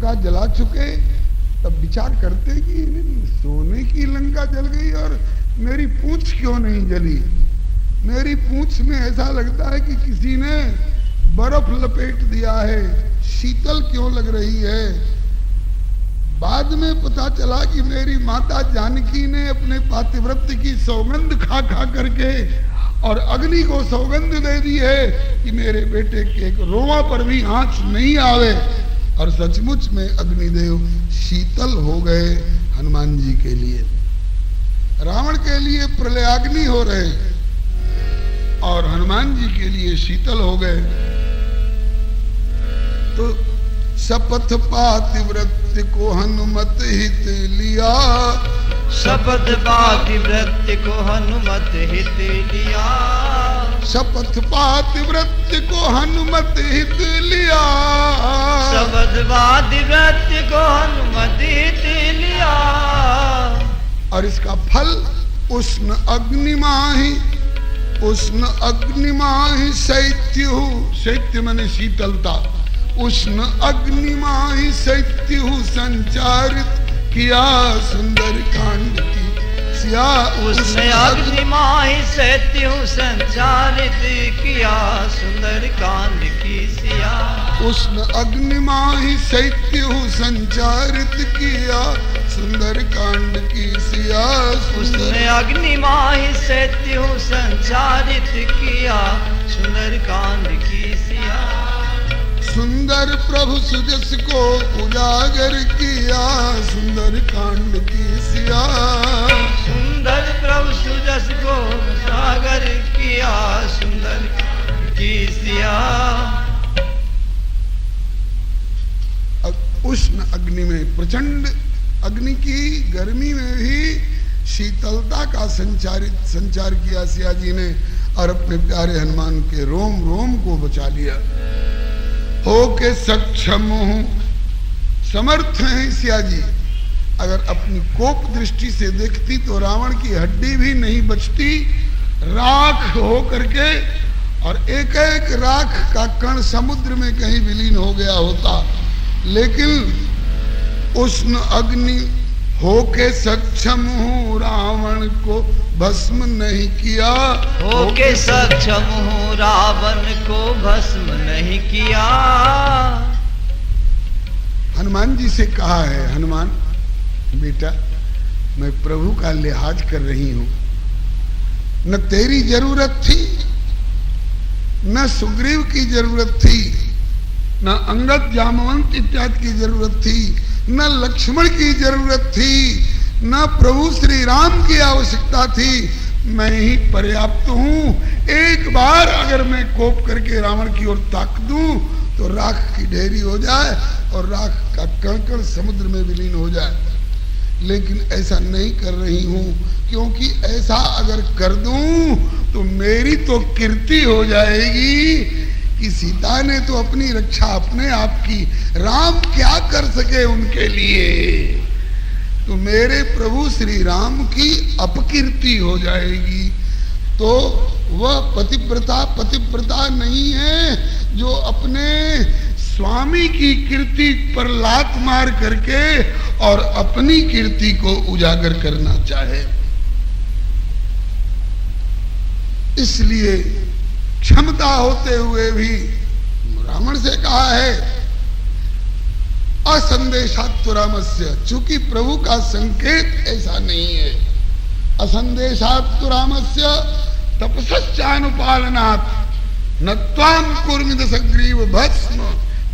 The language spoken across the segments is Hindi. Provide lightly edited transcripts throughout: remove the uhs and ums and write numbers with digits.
लंका जला चुके, तब विचार करते कि सोने की लंका जल गई और मेरी पूंछ क्यों नहीं जली। मेरी पूंछ में ऐसा लगता है कि किसी ने बर्फ लपेट दिया है, शीतल क्यों लग रही है। बाद में पता चला कि मेरी माता जानकी ने अपने पातिव्रत्य की सौगंध खा खा करके और अग्नि को सौगंध दे दी है कि मेरे बेटे के एक रोआ पर भी आंच नहीं आवे। और सचमुच में अग्निदेव शीतल हो गए हनुमान जी के लिए। रावण के लिए प्रलयाग्नि हो रहे और हनुमान जी के लिए शीतल हो गए। तो शपथ पातिव्रत्य को हनुमत हित लिया, शपथ पातिव्रत्य को हनुमत हित लिया, शपथ पातिव्रत्य को हनुमत हित लिया, शपथ पातिव्रत्य को हनुमत हित लिया। और इसका फल उष्ण अग्निमाहि, उष्ण अग्निमाहि शैत्यु, शैत्य माने शीतलता, उष्ण अग्निमाहि शैत्यु संचारित किया सुंदर कांड की सिया। उष्ण अग्निमाहि शैत्यु संचारित किया सुंदर कांड की सिया। उष्ण अग्निमाहि शैत्यु संचारित किया सुंदर कांड की सिया। उष्ण अग्निमाहि शैत्यु संचारित किया सुंदर कांड की सिया। सुंदर प्रभु सुजस को उजागर किया सुंदर कांड की सिया। सुंदर प्रभु सुजस को उजागर किया सुंदर की सिया। उष्ण अग्नि में, प्रचंड अग्नि की गर्मी में भी शीतलता का संचार किया सिया जी ने और अपने प्यारे हनुमान के रोम रोम को बचा लिया। हो के सक्षम हूं, समर्थ हैं सिया जी। अगर अपनी कोप दृष्टि से देखती तो रावण की हड्डी भी नहीं बचती, राख हो करके, और एक एक राख का कण समुद्र में कहीं विलीन हो गया होता। लेकिन उष्ण अग्नि होके सक्षम हूँ रावण को भस्म नहीं किया। होके सक्षम हूँ रावण को भस्म नहीं किया। हनुमान जी से कहा है, हनुमान बेटा मैं प्रभु का लिहाज कर रही हूं, न तेरी जरूरत थी, न सुग्रीव की जरूरत थी, न अंगद जामवंत इत्यादि की जरूरत थी, न लक्ष्मण की जरूरत थी, न प्रभु श्री राम की आवश्यकता थी। मैं ही पर्याप्त हूं। एक बार अगर मैं कोप करके रावण की ओर ताक दूं तो राख की ढेरी हो जाए और राख का कण कण समुद्र में विलीन हो जाए। लेकिन ऐसा नहीं कर रही हूं, क्योंकि ऐसा अगर कर दूं तो मेरी तो कीर्ति हो जाएगी कि सीता ने तो अपनी रक्षा अपने आप की, राम क्या कर सके उनके लिए, तो मेरे प्रभु श्री राम की अपकीर्ति हो जाएगी। तो वह पतिव्रता नहीं है जो अपने स्वामी की कीर्ति पर लात मार करके और अपनी कीर्ति को उजागर करना चाहे। इसलिए क्षमता होते हुए भी रावण से कहा है असंदेशात्तु रामस्य, चूंकि प्रभु का संकेत ऐसा नहीं है। असंदेशात्तु रामस्य तपसश्चानुपालनात् नत्वां कुर्मिद सग्रीव भस्म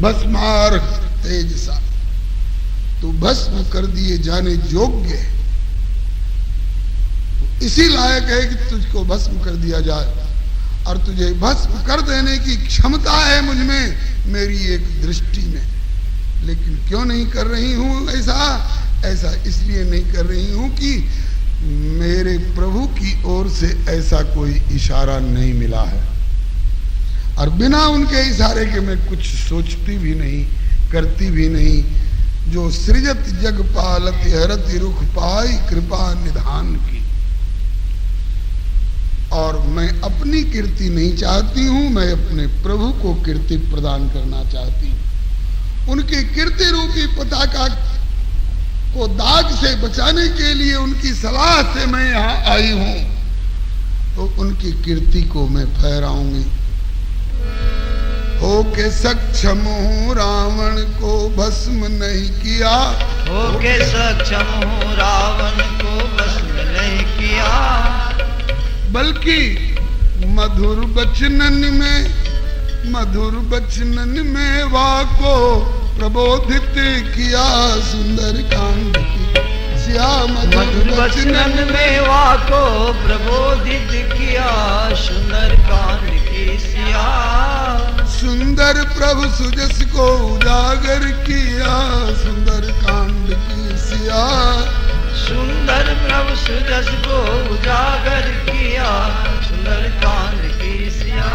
भस्मार तेजसा। तू भस्म कर दिए जाने योग्य, इसी लायक है कि तुझको भस्म कर दिया जाए, और तुझे भस्म कर देने की क्षमता है मुझ में, मेरी एक दृष्टि में। लेकिन क्यों नहीं कर रही हूं ऐसा इसलिए नहीं कर रही हूं कि मेरे प्रभु की ओर से ऐसा कोई इशारा नहीं मिला है, और बिना उनके इशारे के मैं कुछ सोचती भी नहीं, करती भी नहीं। जो सृजत जग पालति हरति रुख पाई कृपा निधान की। और मैं अपनी कीर्ति नहीं चाहती हूं, मैं अपने प्रभु को कीर्ति प्रदान करना चाहती हूं। उनकी कीर्ति रूपी पताका को दाग से बचाने के लिए उनकी सलाह से मैं यहाँ आई हूं, तो उनकी कीर्ति को मैं फहराऊंगी। हो के सक्षम हूँ रावण को भस्म नहीं किया, हो के सक्षम हूँ रावण को भस्म नहीं किया, बल्कि मधुर बचनन में वाको प्रबोधित किया सुंदर कांड की सिया। मधुर बचनन में वाको प्रबोधित किया सुंदर कांड की सिया। सुंदर प्रभु सुजस को उजागर किया सुंदर कांड की सिया। सुंदर प्रभु सुजस को उजागर किया सुंदर कांड की सिया।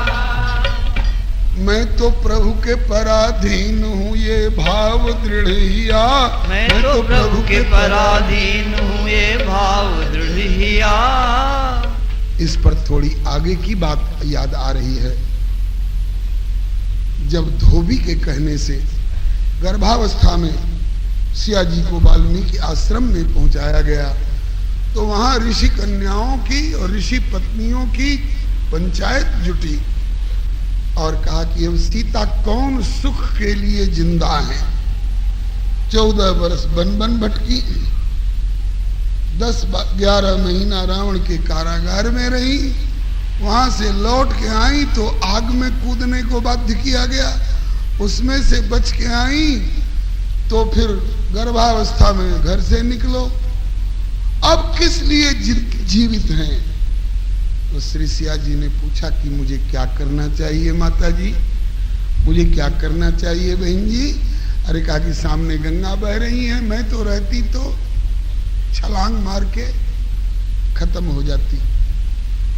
मैं तो प्रभु के पराधीन हूँ ये भाव दृढ़ हिया, मैं तो प्रभु के पराधीन हूँ ये भाव दृढ़ हिया। इस पर थोड़ी आगे की बात याद आ रही है। जब धोबी के कहने से गर्भावस्था में सिया जी को वाल्मीकि आश्रम में पहुंचाया गया, तो वहां ऋषि कन्याओं की और ऋषि पत्नियों की पंचायत जुटी और कहा कि अब सीता कौन सुख के लिए जिंदा है। 14 वर्ष बन बन भटकी, 10-11 महीना रावण के कारागार में रही, वहां से लौट के आई तो आग में कूदने को बाध्य किया गया, उसमें से बच के आई तो फिर गर्भावस्था में घर से निकलो, अब किस लिए जीवित हैं। तो श्री सिया जी ने पूछा कि मुझे क्या करना चाहिए माता जी, मुझे क्या करना चाहिए बहन जी। अरे कहा कि सामने गंगा बह रही है, मैं तो रहती तो छलांग मार के खत्म हो जाती।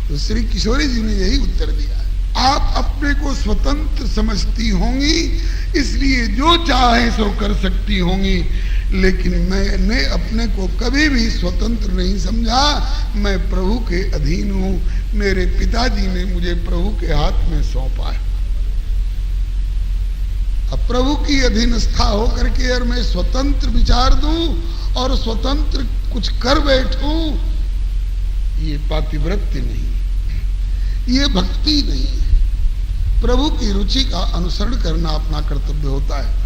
तो श्री किशोरी जी ने यही उत्तर दिया, आप अपने को स्वतंत्र समझती होंगी इसलिए जो चाहे सो कर सकती होंगी, लेकिन मैंने अपने को कभी भी स्वतंत्र नहीं समझा। मैं प्रभु के अधीन हूँ, मेरे पिताजी ने मुझे प्रभु के हाथ में सौंपा है। अब प्रभु की अधीनस्था होकर के और मैं स्वतंत्र विचार दूं और स्वतंत्र कुछ कर बैठूं, ये पातिव्रत्य नहीं, ये भक्ति नहीं है। प्रभु की रुचि का अनुसरण करना अपना कर्तव्य होता है।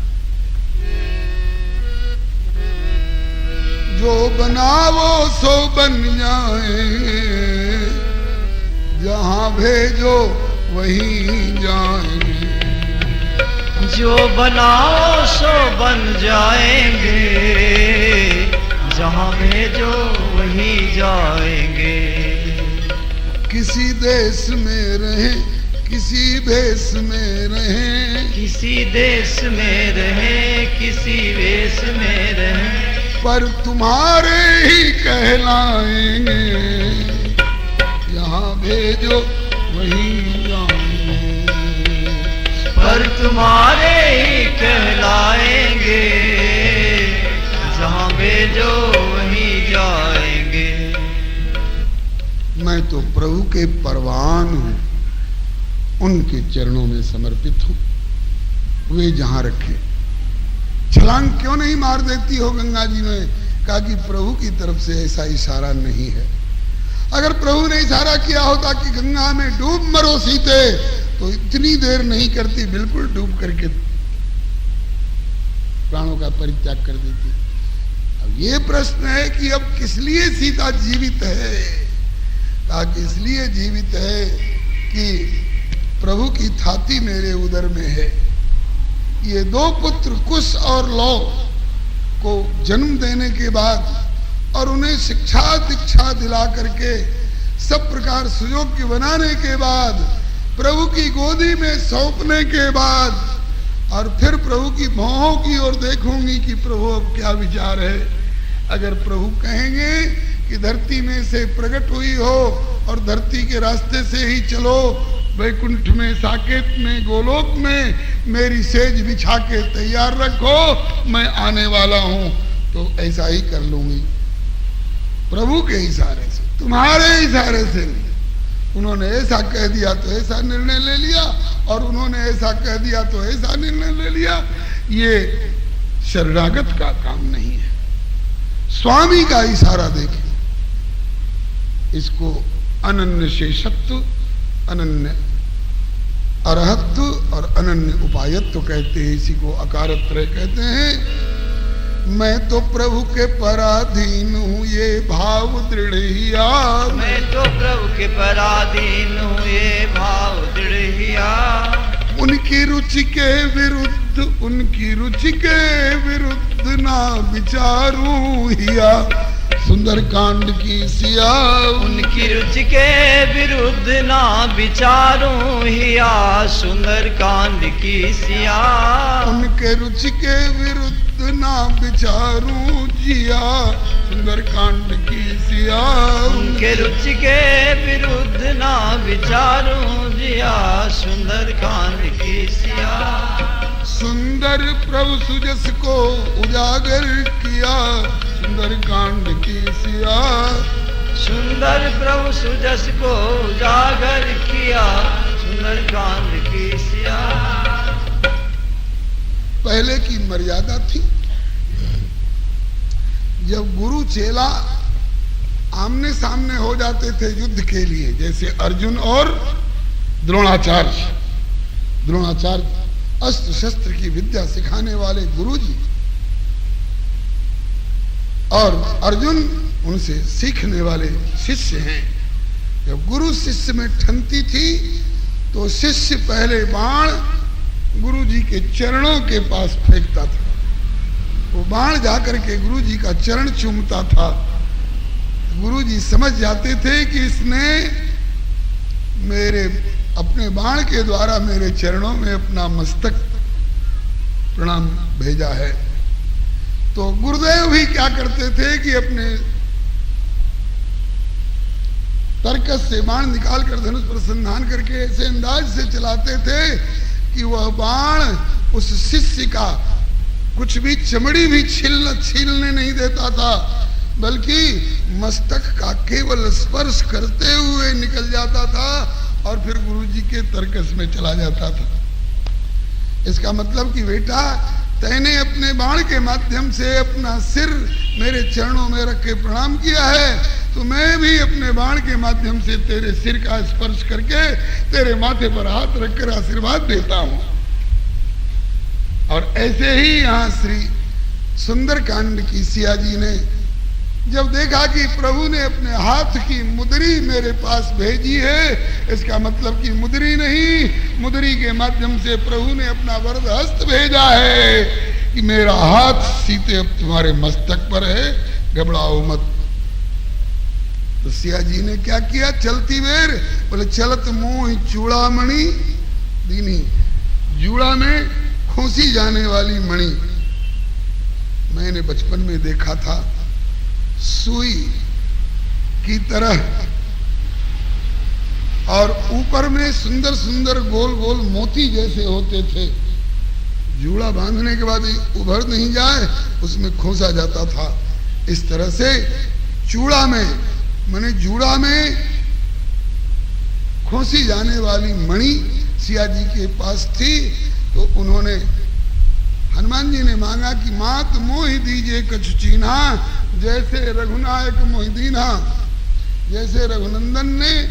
जो बनावो सो बन जाए, जहां भेजो वहीं जाएंगे। जो बनाओ सो बन जाएंगे, जहां भेजो वहीं जाएंगे। किसी देश में रहे किसी भेष में रहे, किसी देश में रहे किसी वेश में रहे, पर तुम्हारे ही कहलाएंगे। जहाँ भेजो वहीं जाएंगे, पर तुम्हारे ही कहलाएंगे। जहाँ भेजो वहीं जाएंगे। मैं तो प्रभु के परवान हूँ, उनके चरणों में समर्पित हूँ, वे जहाँ रखे। छलांग क्यों नहीं मार देती हो गंगा जी में? कहा कि प्रभु की तरफ से ऐसा इशारा नहीं है। अगर प्रभु ने इशारा किया होता कि गंगा में डूब मरो सीते, तो इतनी देर नहीं करती, बिल्कुल डूब करके प्राणों का परित्याग कर देती। अब ये प्रश्न है कि अब किस लिए सीता जीवित है? कहा कि इसलिए जीवित है कि प्रभु की थाती मेरे उदर में है। ये 2 पुत्र कुश और लौ को जन्म देने के बाद और उन्हें शिक्षा दीक्षा दिला करके सब प्रकार सुयोग्य बनाने के बाद, प्रभु की गोदी में सौंपने के बाद और फिर प्रभु की भौहों की ओर देखूंगी कि प्रभु अब क्या विचार है। अगर प्रभु कहेंगे कि धरती में से प्रकट हुई हो और धरती के रास्ते से ही चलो, वैकुंठ में, साकेत में, गोलोक में मेरी सेज बिछा के तैयार रखो, मैं आने वाला हूं, तो ऐसा ही कर लूंगी। प्रभु के इशारे से, तुम्हारे इशारे से नहीं। उन्होंने ऐसा कह दिया तो ऐसा निर्णय ले लिया, और उन्होंने ऐसा कह दिया तो ऐसा निर्णय ले लिया। ये शरणागत का काम नहीं है। स्वामी का इशारा देखें, इसको अनन्य शेषत्व, अनन्य अरहत्व और अनन्य उपायत्व कहते हैं। इसी को अकारत्रय कहते हैं। मैं तो प्रभु के पराधीन हूँ ये भाव दृढ़ हिया। मैं तो प्रभु के पराधीन हूँ ये भाव दृढ़ हिया। उनकी रुचि के विरुद्ध, उनकी रुचि के विरुद्ध ना विचारूं हिया। सुंदर कांड की सिया। उनकी रुचि के विरुद्ध ना विचारूं हिया। सुंदर कांड की सिया। उनके रुचि के विरुद्ध ना विचारूं जिया। सुंदर कांड की सिया। उनके रुचि के विरुद्ध ना विचारूं जिया। सुंदर कांड की सिया। सुंदर प्रभु सुजस को उजागर किया। सुंदर कांड की सिया। सुंदर प्रभु सुजस को उजागर किया। सुंदर कांड की सिया। पहले की मर्यादा थी, जब गुरु चेला आमने सामने हो जाते थे युद्ध के लिए, जैसे अर्जुन और द्रोणाचार्य। द्रोणाचार्य अस्त्र शस्त्र की विद्या सिखाने वाले गुरुजी, और अर्जुन उनसे सीखने वाले शिष्य हैं। जब गुरु शिष्य में ठनती थी तो शिष्य पहले बाण गुरुजी के चरणों के पास फेंकता था। वो बाण जाकर के गुरुजी का चरण चूमता था। गुरुजी समझ जाते थे कि इसने मेरे अपने बाण के द्वारा मेरे चरणों में अपना मस्तक प्रणाम भेजा है। तो गुरुदेव भी क्या करते थे कि अपने तरकस से बाण निकालकर धनुष पर संधान करके ऐसे अंदाज से चलाते थे कि वह बाण उस शिष्य का कुछ भी चमड़ी भी छीलने नहीं देता था, बल्कि मस्तक का केवल स्पर्श करते हुए निकल जाता था और फिर गुरुजी के तरकस में चला जाता था। इसका मतलब कि बेटा, तैने अपने बाण के माध्यम से अपना सिर मेरे चरणों में रख के प्रणाम किया है, तो मैं भी अपने बाण के माध्यम से तेरे सिर का स्पर्श करके तेरे माथे पर हाथ रखकर आशीर्वाद देता हूं। और ऐसे ही यहाँ श्री सुंदरकांड की सिया जी ने जब देखा कि प्रभु ने अपने हाथ की मुद्री मेरे पास भेजी है, इसका मतलब कि मुद्री नहीं, मुद्री के माध्यम से प्रभु ने अपना वरद हस्त भेजा है कि मेरा हाथ सीते अब तुम्हारे मस्तक पर है, घबराओ मत। तो सिया जी ने क्या किया? चलती बेर बोले चलत मोह चूड़ामणि दीनी। जूड़ा में खोसी जाने वाली मणि मैंने बचपन में देखा था, सुई की तरह, और ऊपर में सुंदर सुंदर गोल गोल मोती जैसे होते थे। जूड़ा बांधने के बाद उभर नहीं जाए उसमें खोसा जाता था। इस तरह से चूड़ा में माने जूड़ा में खोसी जाने वाली मणि सिया जी के पास थी। तो उन्होंने हनुमान जी ने मांगा कि मात मोहि दीजिए कछु चीन्हा, जैसे रघुनायक मोहि दीन्हा। जैसे रघुनंदन ने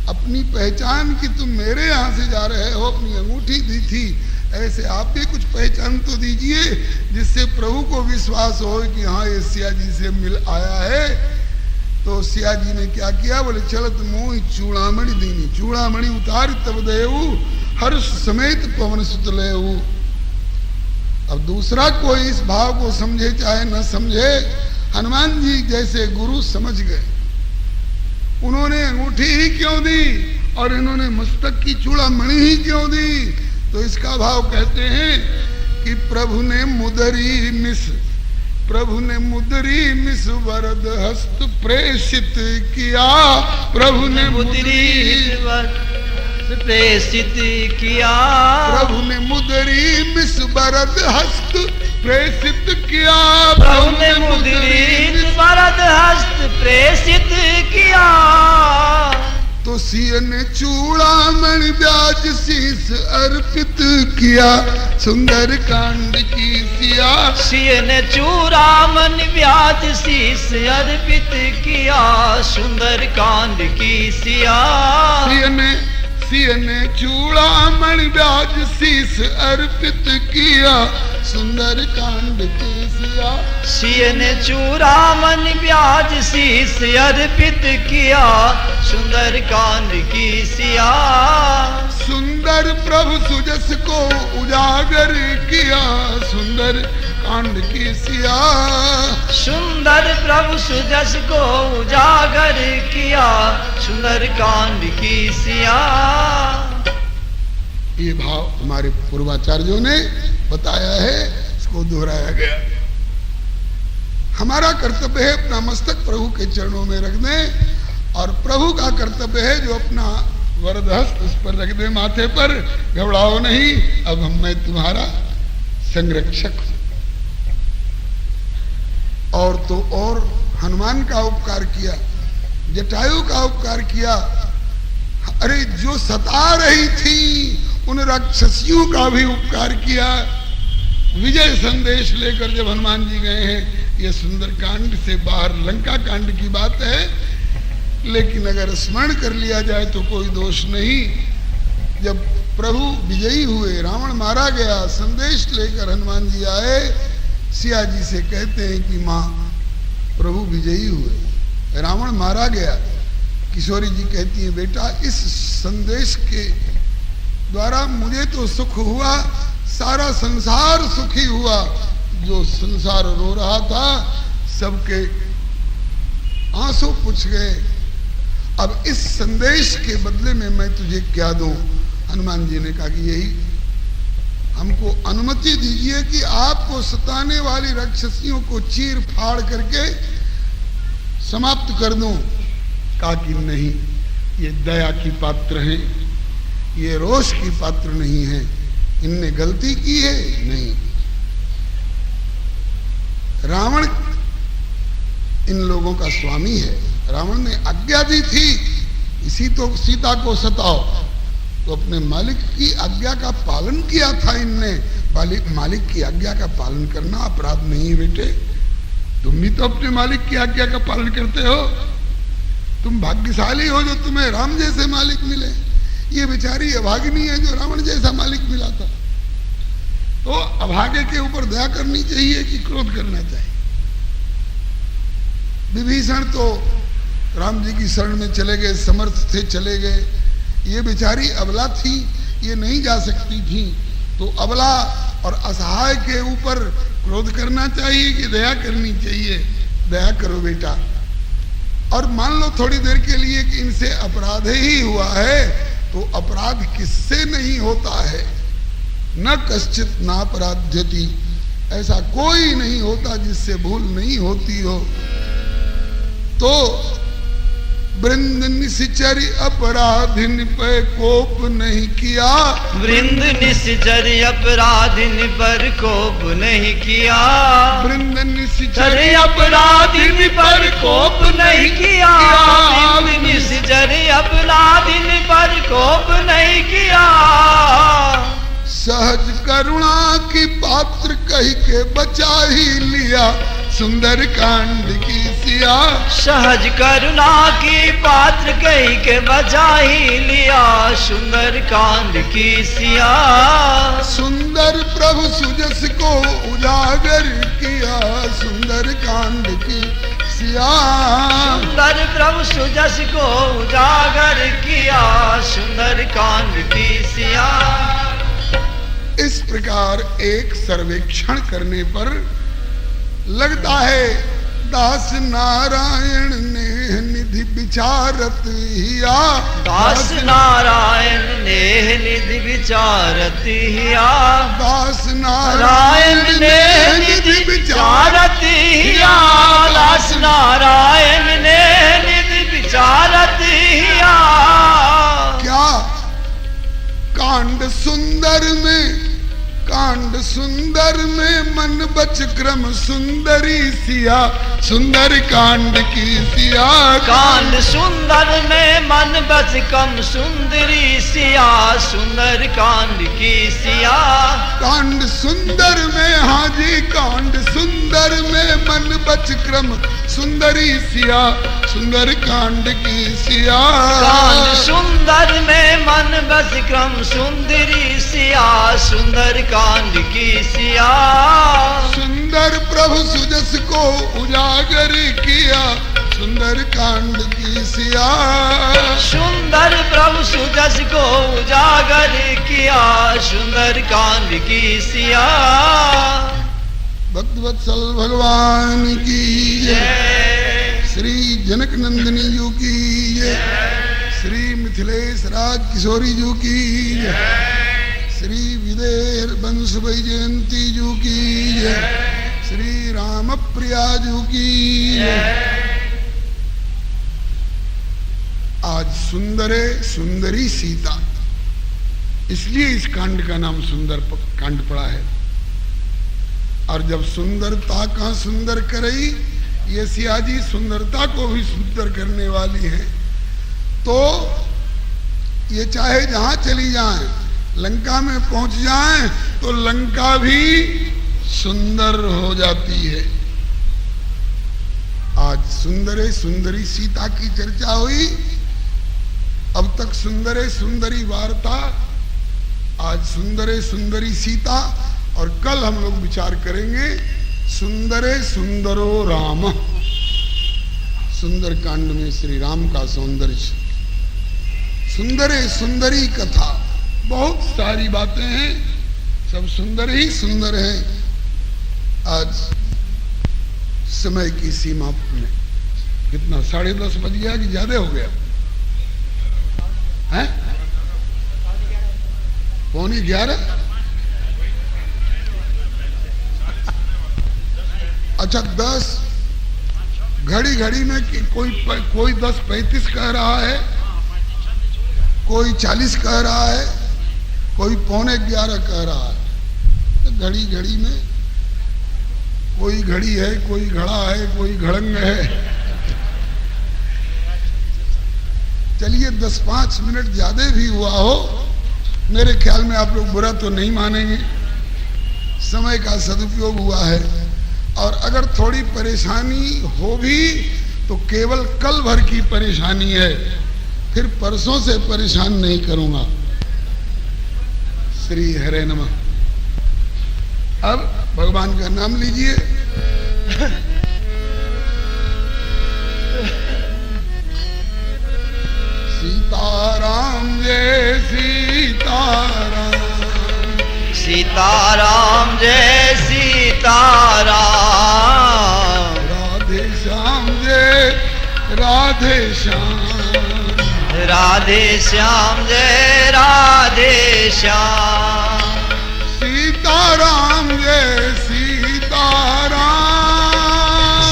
अपनी पहचान कि तुम मेरे यहाँ से जा रहे हो अपनी अंगूठी दी थी, ऐसे आप भी कुछ पहचान तो दीजिए जिससे प्रभु को विश्वास हो कि हाँ ये सिया जी से मिल आया है। तो सिया जी ने क्या किया? बोले चलत मोहि चूड़ामणि दीनी। चूड़ामणि उतार तब देऊ, हर्ष समेत पवन सुत लेऊ। अब दूसरा कोई इस भाव को समझे चाहे न समझे, हनुमान जी जैसे गुरु समझ गए। उन्होंने अंगूठी ही क्यों दी और इन्होंने मस्तक की चूड़ामणि ही क्यों दी? तो इसका भाव कहते हैं कि प्रभु ने मुदरी मिस वरद हस्त प्रेषित किया। प्रभु ने मुदरी प्रेषित किया। प्रभु ने मुदरी मिस वरद हस्त प्रेषित किया। प्रभु ने मुदरी वरद हस्त प्रेषित किया। तो सिया ने चूड़ामण ब्याज शीस अर्पित किया सुंदर कांड की सिया। सिया ने चूड़ामण ब्याज शीस अर्पित किया सुंदर कांड की सिया। सिया ने चूड़ामण ब्याज शीस अर्पित किया सुंदर कांड की सिया। सिया ने चूड़ामण ब्याज शीस अर्पित किया सुंदर कांड की सिया। सुंदर प्रभु सुजस को उजागर किया सुंदर कांड की सिया। सुंदर प्रभु सुजस को उजागर किया सुंदर कांड की सिया। ये भाव हमारे पूर्वाचार्यों ने बताया है, इसको दोहराया गया। हमारा कर्तव्य है अपना मस्तक प्रभु के चरणों में रख दें और प्रभु का कर्तव्य है जो अपना वरद हस्त उस पर रख दे माथे पर। घबराओ नहीं, अब मैं तुम्हारा संरक्षक हूं। और तो और हनुमान का उपकार किया, जटायु का उपकार किया। अरे जो सता रही थी उन राक्षसियों का भी उपकार किया। विजय संदेश लेकर जब हनुमान जी गए हैं, ये सुंदर कांड से बाहर लंका कांड की बात है, लेकिन अगर स्मरण कर लिया जाए तो कोई दोष नहीं। जब प्रभु विजयी हुए, रावण मारा गया, संदेश लेकर हनुमान जी आए, सिया जी से कहते हैं कि माँ प्रभु विजयी हुए, रावण मारा गया। किशोरी जी कहती है बेटा इस संदेश के द्वारा मुझे तो सुख हुआ, सारा संसार सुखी हुआ। जो संसार रो रहा था सबके आंसू पुछ गए। अब इस संदेश के बदले में मैं तुझे क्या दूं? हनुमान जी ने कहा कि यही, हमको अनुमति दीजिए कि आपको सताने वाली राक्षसियों को चीर फाड़ करके समाप्त कर दूं। कहा कि नहीं, ये दया की पात्र हैं, ये रोष की पात्र नहीं है, इनने गलती की है नहीं। रावण इन लोगों का स्वामी है। रावण ने आज्ञा दी थी इसी तो सीता को सताओ, तो अपने मालिक की आज्ञा का पालन किया था इनने। मालिक की आज्ञा का पालन करना अपराध नहीं है बेटे। तुम भी तो अपने मालिक की आज्ञा का पालन करते हो। तुम भाग्यशाली हो जो तुम्हें राम जैसे मालिक मिले। ये बेचारी अभागिनी है जो रावण जैसा मालिक मिला था। तो अभागे के ऊपर दया करनी चाहिए कि क्रोध करना चाहिए? विभीषण तो राम जी की शरण में चले गए, समर्थ थे, चले गए। ये बेचारी अबला थी, ये नहीं जा सकती थी। तो अबला और असहाय के ऊपर क्रोध करना चाहिए कि दया करनी चाहिए? दया करो बेटा। और मान लो थोड़ी देर के लिए कि इनसे अपराध ही हुआ है, तो अपराध किससे नहीं होता है? न कश्चित नापराध्यति, ऐसा कोई नहीं होता जिससे भूल नहीं होती हो। तो वृंद निश्चर अपराधिन पर कोप नहीं किया। वृंद निश्चर अपराधिन पर कोप नहीं किया। वृंद निश्चर अपराधिन पर कोप नहीं किया। वृंद निश्चर अपराधिन पर कोप नहीं किया। सहज करुणा की पात्र कही के बचा ही लिया सुंदर कांड की सिया। सहज करुणा की पात्र कही के बचा ही लिया सुंदर कांड की सिया। सुंदर प्रभु सुजस को उजागर किया सुंदर कांड की सिया। सुंदर प्रभु सुजस को उजागर किया सुंदर कांड की सिया। इस प्रकार एक सर्वेक्षण करने पर लगता है दास नारायण ने निधि विचारत हिया। दास नारायण ने निधि विचारत हिया। दास नारायण ने निधि विचारत हिया। दास नारायण ने निधि विचारत हिया। क्या कांड सुंदर में मन बच क्रम सुंदरी सिया, सुंदर कांड की सिया। कांड सुंदर में मन बच कम सुंदरी सिया, सुंदर कांड की सिया। कांड सुंदर में, हाँ जी, कांड सुंदर में मन बच क्रम सुंदरी सिया, सुंदर कांड की सिया। कांड सुंदर में मन बच क्रम सुंदरी सिया, सुंदर कांड की सिया। सुंदर प्रभु सुजस को उजागर किया, सुंदर कांड की सिया। सुंदर प्रभु सुजस को उजागर किया, सुंदर कांड की सिया। भक्तवत्सल भगवान की जय, श्री जनक नंदिनी जी की जय, श्री मिथिलेश राज किशोरी जी की जय, श्री विदेर वंश वैजयंती जी की जय, श्री राम प्रिया जी की जय। आज सुंदरे सुंदरी सीता, इसलिए इस कांड का नाम सुंदर कांड पड़ा है। और जब सुंदरता का सुंदर करई, ये सिया जी सुंदरता को भी सुंदर करने वाली है। तो ये चाहे जहां चली जाएं, लंका में पहुंच जाएं तो लंका भी सुंदर हो जाती है। आज सुंदरे सुंदरी सीता की चर्चा हुई। अब तक सुंदरे सुंदरी वार्ता, आज सुंदरे सुंदरी सीता, और कल हम लोग विचार करेंगे सुंदरे सुंदरो राम। सुंदर कांड में श्री राम का सौंदर्य, सुंदरे सुंदरी कथा, बहुत सारी बातें हैं, सब सुंदर ही सुंदर हैं। आज समय की सीमा में कितना 10:30 बज गया कि ज्यादा हो गया है? 11:15। अच्छा, 10 घड़ी घड़ी में कोई 10:35 कह रहा है, कोई 40 कह रहा है, कोई 11:15 कह रहा है। तो घड़ी घड़ी में कोई घड़ी है, कोई घड़ा है, कोई घड़ंग है। चलिए 10-5 मिनट ज्यादा भी हुआ हो, मेरे ख्याल में आप लोग बुरा तो नहीं मानेंगे, समय का सदुपयोग हुआ है। और अगर थोड़ी परेशानी हो भी तो केवल कल भर की परेशानी है, फिर परसों से परेशान नहीं करूंगा। श्री हरे नमः। अब भगवान का नाम लीजिए। सीताराम जय सीताराम, सीताराम जय सीताराम, राधे श्याम जय राधे श्याम, राधे श्याम जय राधे श्याम। सीताराम जय सीताराम,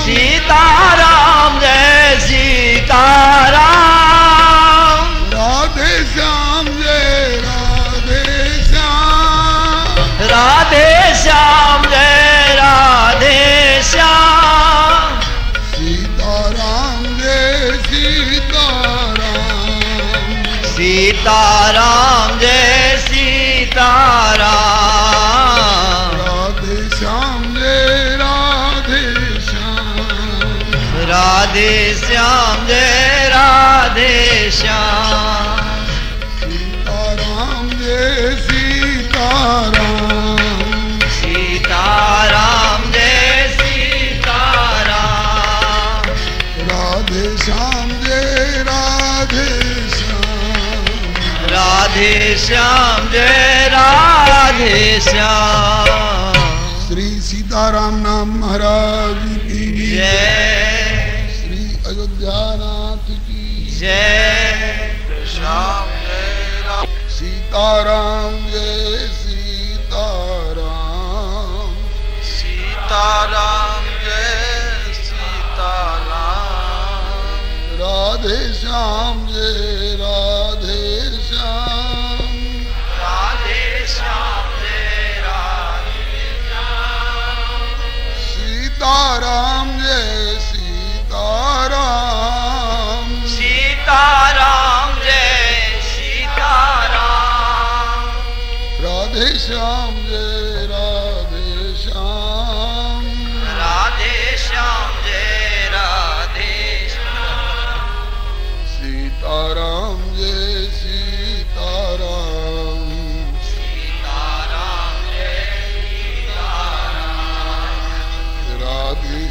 सीताराम जय सीताराम, राधे श्याम जय राधे श्याम, राधे श्याम जय राधे श्याम। सीताराम जय सीताराम, सीताराम जय सीताराम, राधे श्याम जय राधे श्याम, राधे श्याम जय राधे श्याम। सीताराम जय सीताराम, सीताराम जय सीताराम, राधे श्याम जय राधे श्याम, राधे श्याम जय राधे श्याम। श्री सीताराम नाम महाराज की जय, श्री अयोध्यानाथ की जय। श्याम जय राम, सीताराम जय सीताराम, सीताराम जय सीताराम, राधे श्याम जय राधे श्याम, राधे श्याम जय राधे श्याम,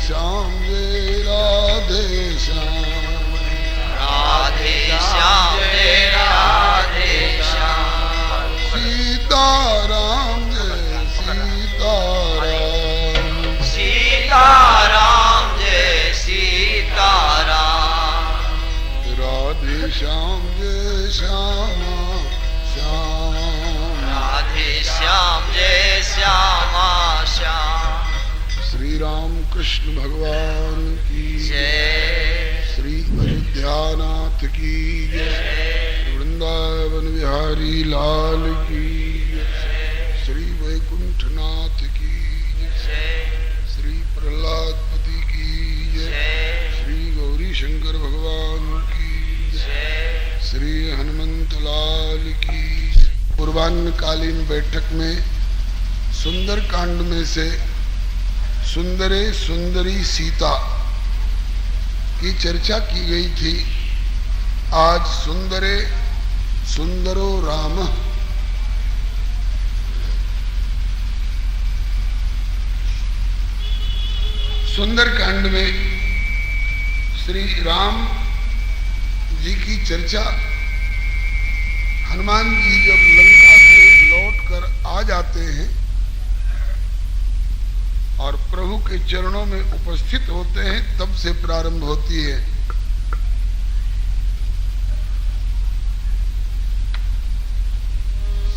श्याम जय राधे श्याम, राधे श्याम जय राधे श्याम, सीताराम जय सीताराम, सीताराम जय सीताराम, राधे श्याम जय श्यामा श्याम, राधे श्याम जय श्यामा श्याम। श्री राम कृष्ण भगवान की जय, श्री अयोध्यानाथ की जय, वृंदावन बिहारी लाल की जय, श्री वैकुंठनाथ की जय, श्री प्रहलादपति की जय, श्री गौरी शंकर भगवान की जय, श्री हनुमंत लाल की। पूर्वान्नकालीन बैठक में सुंदर कांड में से सुंदरे सुंदरी सीता की चर्चा की गई थी। आज सुंदरे सुंदरो राम, सुंदर कांड में श्री राम जी की चर्चा। हनुमान जी जब लंका से लौटकर आ जाते हैं और प्रभु के चरणों में उपस्थित होते हैं, तब से प्रारंभ होती है।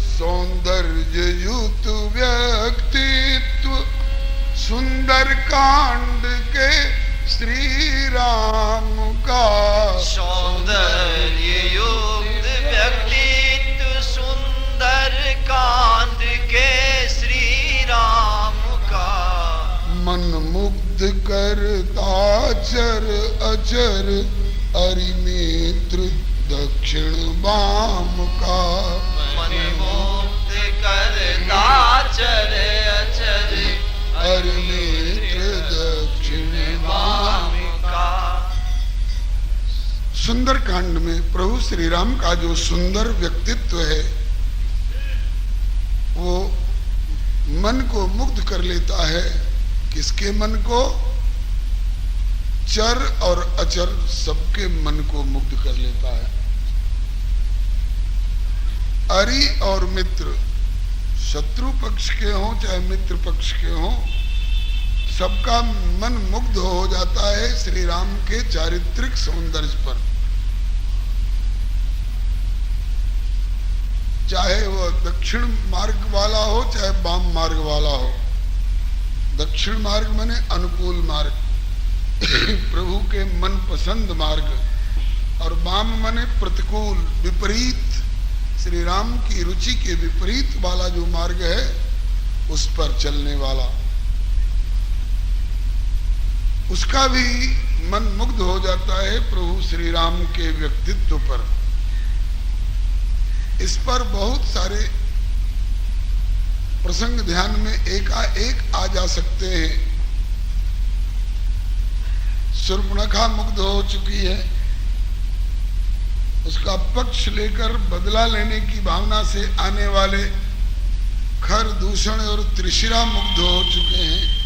सौंदर्य युक्त व्यक्तित्व सुंदर कांड के श्री राम का, सौंदर्य युक्त व्यक्तित्व सुंदर कांड के श्री राम का, मन मुग्ध करता चर अचर अरिनेत्र दक्षिण वाम का, मन मुक्त करता चर अचर अरिनेत्र दक्षिण वाम। का। सुंदर कांड में प्रभु श्री राम का जो सुंदर व्यक्तित्व है वो मन को मुग्ध कर लेता है। किसके मन को? चर और अचर सबके मन को मुग्ध कर लेता है। अरि और मित्र, शत्रु पक्ष के हों चाहे मित्र पक्ष के हों, सबका मन मुग्ध हो जाता है श्री राम के चारित्रिक सौंदर्य पर। चाहे वो दक्षिण मार्ग वाला हो चाहे वाम मार्ग वाला हो। दक्षिण मार्ग माने अनुकूल मार्ग, प्रभु के मन पसंद मार्ग, और वाम माने प्रतिकूल विपरीत, श्री राम की रुचि के विपरीत वाला जो मार्ग है उस पर चलने वाला, उसका भी मन मुग्ध हो जाता है प्रभु श्री राम के व्यक्तित्व पर। इस पर बहुत सारे प्रसंग ध्यान में एकाएक आ जा सकते हैं। शूर्पणखा मुग्ध हो चुकी है, उसका पक्ष लेकर बदला लेने की भावना से आने वाले खर, दूषण और त्रिशिरा मुग्ध हो चुके हैं।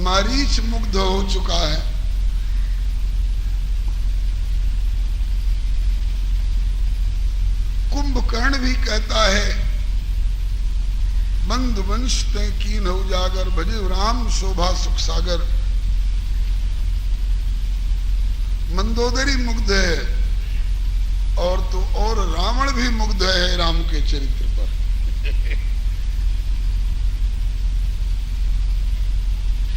मारीच मुग्ध हो चुका है। कुंभकर्ण भी कहता है, बंधु वंश ते कीन उजागर, भजे राम शोभा सुख सागर। मंदोदरी मुग्ध है, और तो और रावण भी मुग्ध है राम के चरित्र पर।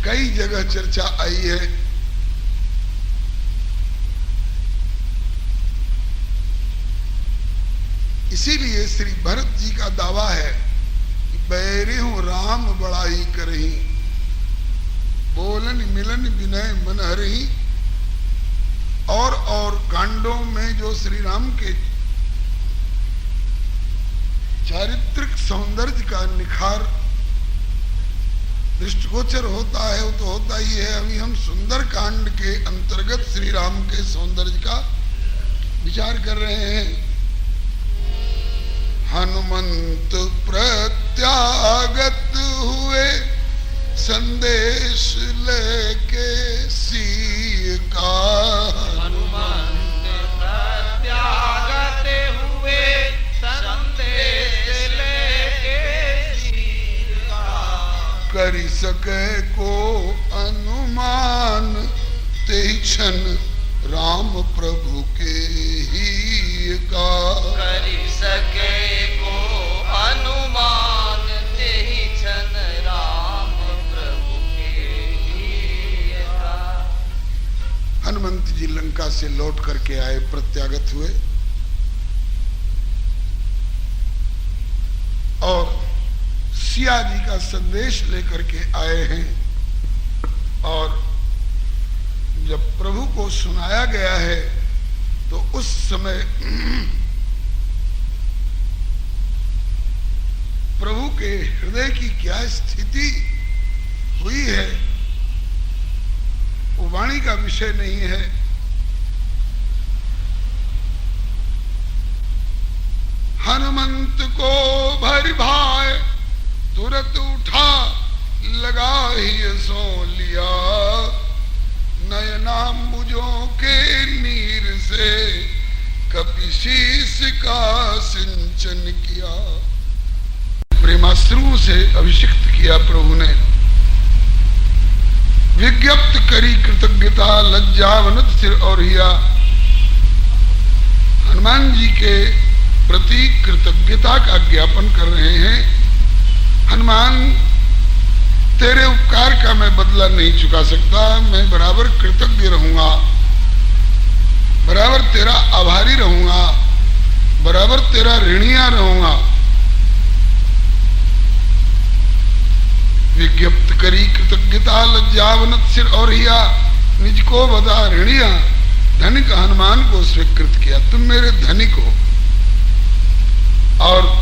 कई जगह चर्चा आई है। इसीलिए श्री भरत जी का दावा है कि बैरे हूं राम बड़ाई करही, बोलन मिलन विनय मन हरही। और कांडों में जो श्री राम के चारित्रिक सौंदर्य का निखार दृष्टिगोचर होता है, वो तो होता ही है। अभी हम सुंदर कांड के अंतर्गत श्री राम के सौंदर्य का विचार कर रहे हैं। हनुमंत प्रत्यागत संदेश लेके सीय का हनुमंत प्रत्यागत हुए संदेश लेके सीय का। करी सके को अनुमान ते क्षण राम प्रभु के ही का। करी सके को अनुमान ते क्षण राम प्रभु के ही का। हनुमंत जी लंका से लौट करके आए, प्रत्यागत हुए और सिया जी का संदेश लेकर के आए हैं। और जब प्रभु को सुनाया गया है तो उस समय प्रभु के हृदय की क्या स्थिति हुई है वो वाणी का विषय नहीं है। हनुमंत को भर भाए तुरंत उठा लगा ही सो लिया। नयनांबुजों के नीर से कपिशीस का सिंचन किया। प्रेमाश्रु से अभिषिक्त किया प्रभु ने। विज्ञप्त करी कृतज्ञता लज्जावनत सिर और हिया। हनुमान जी के प्रति कृतज्ञता का ज्ञापन कर रहे हैं। हनुमान तेरे उपकार का मैं बदला नहीं चुका सकता, मैं बराबर कृतज्ञ रहूंगा, बराबर तेरा आभारी रहूंगा, बराबर तेरा ऋणिया रहूंगा। विज्ञप्त करी कृतज्ञता लज्जावनत सिर और हिया। निज को बता ऋणिया, धनिक हनुमान को स्वीकृत किया। तुम मेरे धनिक हो और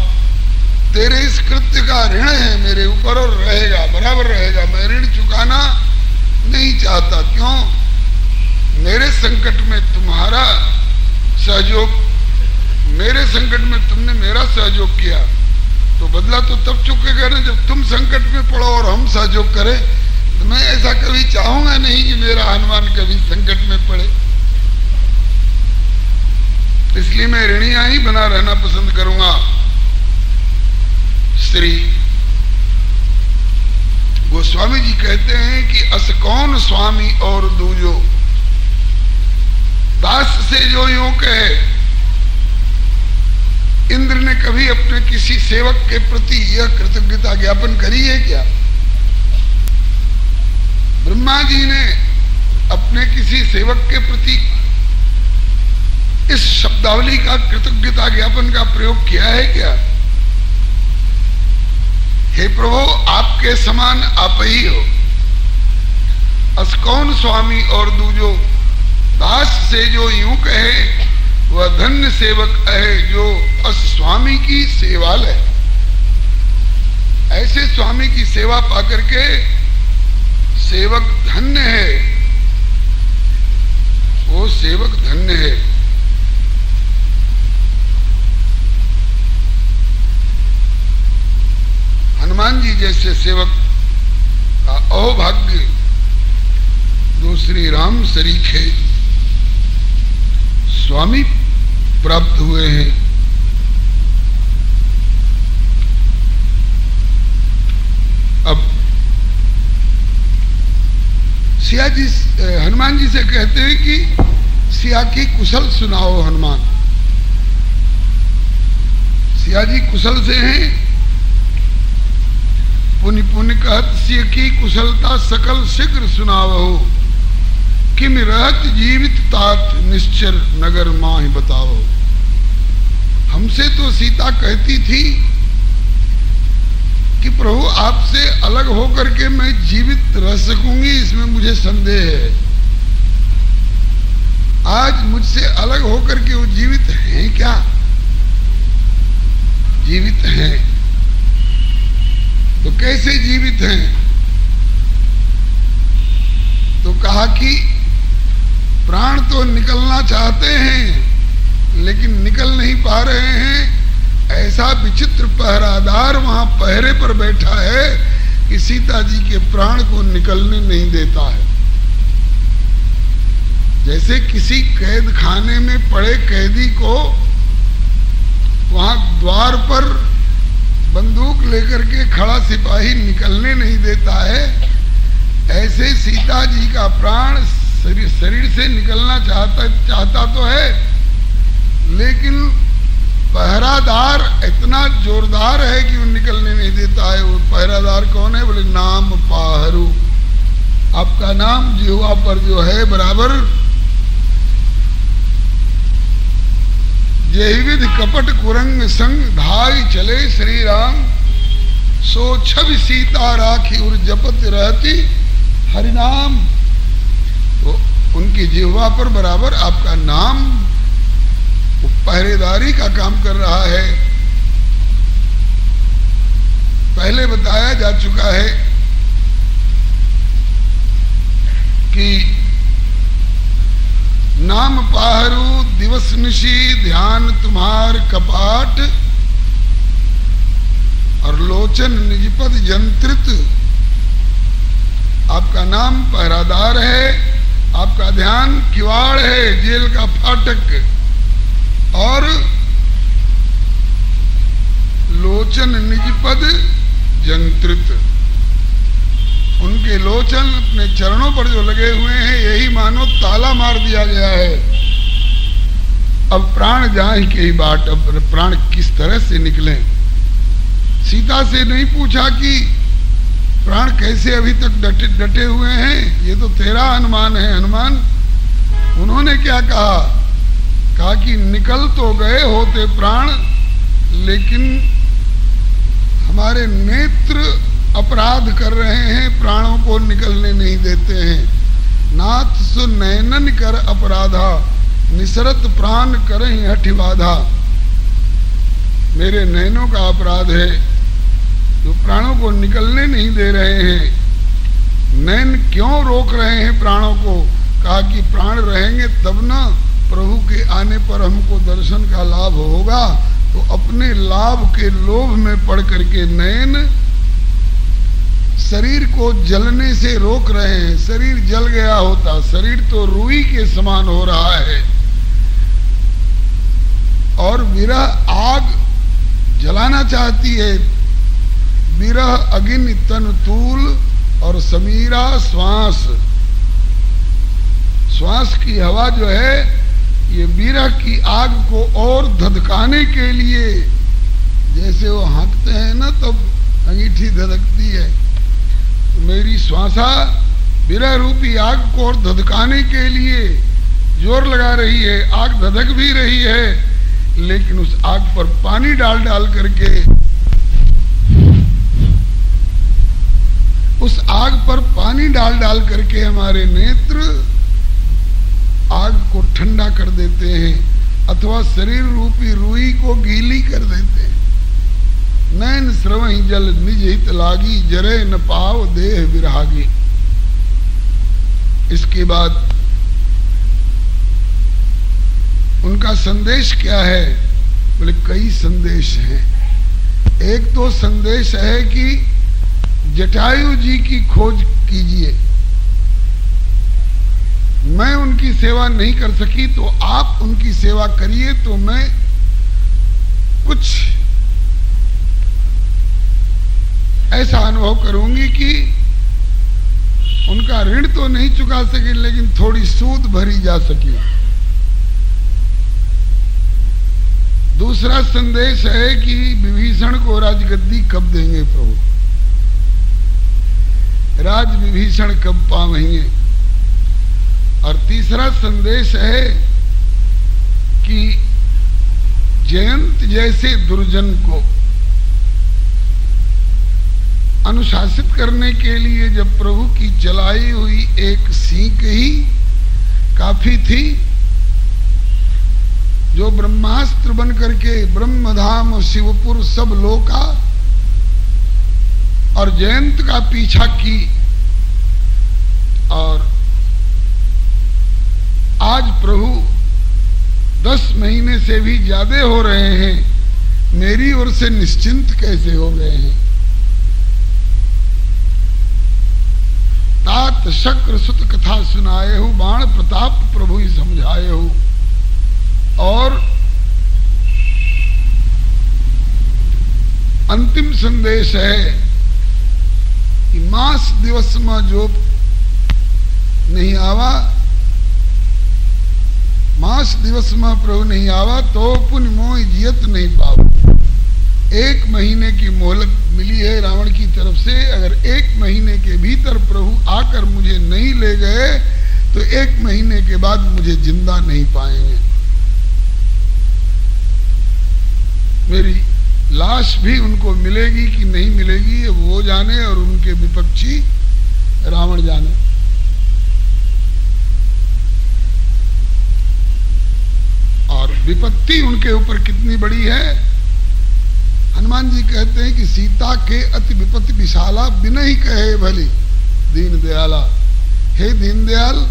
तेरे इस कृत्य का ऋण है मेरे ऊपर और रहेगा, बराबर रहेगा। मैं ऋण चुकाना नहीं चाहता। क्यों? मेरे संकट में तुम्हारा सहयोग, मेरे संकट में तुमने मेरा सहयोग किया तो बदला तो तब चुकेगा ना जब तुम संकट में पड़ो और हम सहयोग करें। तो मैं ऐसा कभी चाहूंगा नहीं कि मेरा हनुमान कभी संकट में पड़े। इसलिए मैं ऋणिया ही बना रहना पसंद करूंगा। श्री गोस्वामी जी कहते हैं कि अस कौन स्वामी और दूजो, दास से जो यूं कहे। इंद्र ने कभी अपने किसी सेवक के प्रति यह कृतज्ञता ज्ञापन करी है क्या? ब्रह्मा जी ने अपने किसी सेवक के प्रति इस शब्दावली का कृतज्ञता ज्ञापन का प्रयोग किया है क्या? हे प्रभु, आपके समान आप ही हो। अस कौन स्वामी और दूजो, दास से जो यूं कहे वह धन्य सेवक है जो अस स्वामी की सेवाल है। ऐसे स्वामी की सेवा पाकर के सेवक धन्य है, वो सेवक धन्य है। हनुमान जी जैसे सेवक का अहोभाग्य दूसरी राम सरीखे स्वामी प्राप्त हुए हैं। अब सिया जी हनुमान जी से कहते हैं कि सिया की कुशल सुनाओ। हनुमान सिया जी कुशल से हैं। पुनि पुनि कहत सिय की कुशलता सकल शीघ्र सुनावो। किम रहत जीवित तात निश्चर नगर माहि बताओ। हमसे तो सीता कहती थी कि प्रभु आपसे अलग होकर के मैं जीवित रह सकूंगी, इसमें मुझे संदेह है। आज मुझसे अलग होकर के वो जीवित हैं क्या? जीवित हैं तो कैसे जीवित हैं? तो कहा कि प्राण तो निकलना चाहते हैं लेकिन निकल नहीं पा रहे हैं। ऐसा विचित्र पहरादार वहां पहरे पर बैठा है कि सीता जी के प्राण को निकलने नहीं देता है। जैसे किसी कैद खाने में पड़े कैदी को वहां द्वार पर बंदूक लेकर के खड़ा सिपाही निकलने नहीं देता है, ऐसे सीता जी का प्राण शरीर से निकलना चाहता तो है, लेकिन पहरादार इतना जोरदार है कि वो निकलने नहीं देता है। वो पहरादार कौन है? बोले नाम पाहरू। आपका नाम जिह्वा पर जो है बराबर जैविध कपट कुरंग संग धाई चले श्री राम, सो छवि सीता राखी उर जपत रहती हरिनाम। तो उनकी जिह्वा पर बराबर आपका नाम वो पहरेदारी का काम कर रहा है। पहले बताया जा चुका है कि नाम पाहरू दिवस निशी ध्यान तुम्हार कपाट, और लोचन निजपद जंत्रित। आपका नाम पहरादार है, आपका ध्यान किवाड़ है, जेल का फाटक, और लोचन निजपद जंत्रित। उनके लोचन अपने चरणों पर जो लगे हुए हैं, यही मानो ताला मार दिया गया है। अब प्राण जाए के ही बाट, अब प्राण किस तरह से निकले। सीता से नहीं पूछा कि प्राण कैसे अभी तक डटे हुए हैं, ये तो तेरा अनुमान है हनुमान। उन्होंने क्या कहा कि निकल तो गए होते प्राण, लेकिन हमारे नेत्र अपराध कर रहे हैं, प्राणों को निकलने नहीं देते हैं। नाथ सु नैनन कर अपराधा, निसरत प्राण करहि हठि बाधा। मेरे नैनों का अपराध है जो प्राणों को निकलने नहीं दे रहे हैं। नैन क्यों रोक रहे हैं प्राणों को? कहा कि प्राण रहेंगे तब ना प्रभु के आने पर हमको दर्शन का लाभ होगा। तो अपने लाभ के लोभ में पड़ करके नैन शरीर को जलने से रोक रहे हैं। शरीर जल गया होता, शरीर तो रुई के समान हो रहा है, और विरह आग जलाना चाहती है। विरह अग्नि तन तूल, और समीरा श्वास। श्वास की हवा जो है, ये विरह की आग को और धधकाने के लिए, जैसे वो हाँकते हैं ना तब अंगीठी धधकती है, मेरी श्वासा विरह रूपी आग को और धधकाने के लिए जोर लगा रही है। आग धधक भी रही है, लेकिन उस आग पर पानी डाल डाल करके, उस आग पर पानी डाल डाल करके हमारे नेत्र आग को ठंडा कर देते हैं, अथवा शरीर रूपी रुई को गीली कर देते हैं। नैन स्रवहि जल निज हित लागी, जरे न पाव देह विरागी। इसके बाद उनका संदेश क्या है? बोले कई संदेश हैं। एक तो संदेश है कि जटायु जी की खोज कीजिए। मैं उनकी सेवा नहीं कर सकी तो आप उनकी सेवा करिए, तो मैं कुछ ऐसा अनुभव करूंगी कि उनका ऋण तो नहीं चुका सकी, लेकिन थोड़ी सूद भरी जा सकी। दूसरा संदेश है कि विभीषण को राजगद्दी कब देंगे प्रभु, राज विभीषण कब पावेंगे। और तीसरा संदेश है कि जयंत जैसे दुर्जन को अनुशासित करने के लिए जब प्रभु की चलाई हुई एक सीख ही काफी थी, जो ब्रह्मास्त्र बन करके ब्रह्मधाम शिवपुर सब लोका और जयंत का पीछा की, और आज प्रभु 10 महीने से भी ज्यादा हो रहे हैं, मेरी ओर से निश्चिंत कैसे हो गए हैं। तात शक्र सुत कथा सुनाए हो, बाण प्रताप प्रभु ही समझाए हो। और अंतिम संदेश है कि मास दिवस में जो नहीं आवा, मास दिवस में प्रभु नहीं आवा तो पुण्य मोह जियत नहीं पाओ। 1 महीने की मोहलत मिली है रावण की तरफ से, अगर 1 महीने के भीतर प्रभु आकर मुझे नहीं ले गए तो 1 महीने के बाद मुझे जिंदा नहीं पाएंगे। मेरी लाश भी उनको मिलेगी कि नहीं मिलेगी ये वो जाने और उनके विपक्षी रावण जाने। और विपत्ति उनके ऊपर कितनी बड़ी है। हनुमान जी कहते हैं कि सीता के अति विपत्ति विशाला बिना ही कहे भली दीन दयाला। हे दीन दयाल,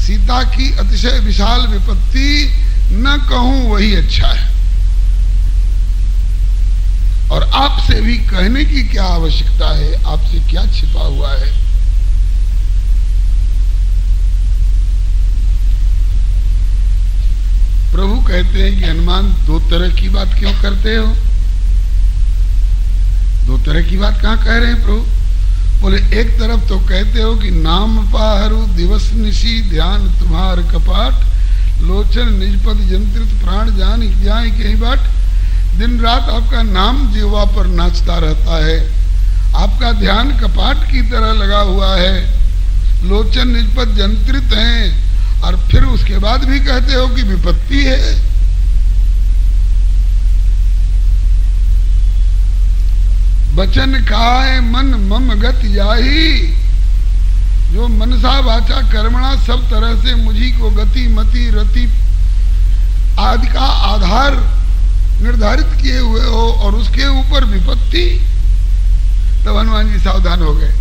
सीता की अतिशय विशाल विपत्ति न कहूं वही अच्छा है, और आपसे भी कहने की क्या आवश्यकता है, आपसे क्या छिपा हुआ है। प्रभु कहते हैं कि हनुमान 2 तरह की बात क्यों करते हो? 2 तरह की बात कहां कह रहे हैं प्रभु? बोले एक तरफ तो कहते हो कि नाम पाहरू दिवस निशी ध्यान तुम्हार कपाट, लोचन निजपद जंत्रित प्राण जान जाए कहीं बाट। दिन रात आपका नाम जीवा पर नाचता रहता है, आपका ध्यान कपाट की तरह लगा हुआ है, लोचन निजपद जंत्रित हैं, और फिर उसके बाद भी कहते हो कि विपत्ति है। बचन काय मन मम गत जाही, जो मनसा वाचा कर्मणा सब तरह से मुझी को गति मति रति आदि का आधार निर्धारित किए हुए हो, और उसके ऊपर विपत्ति। तब हनुमान जी सावधान हो गए।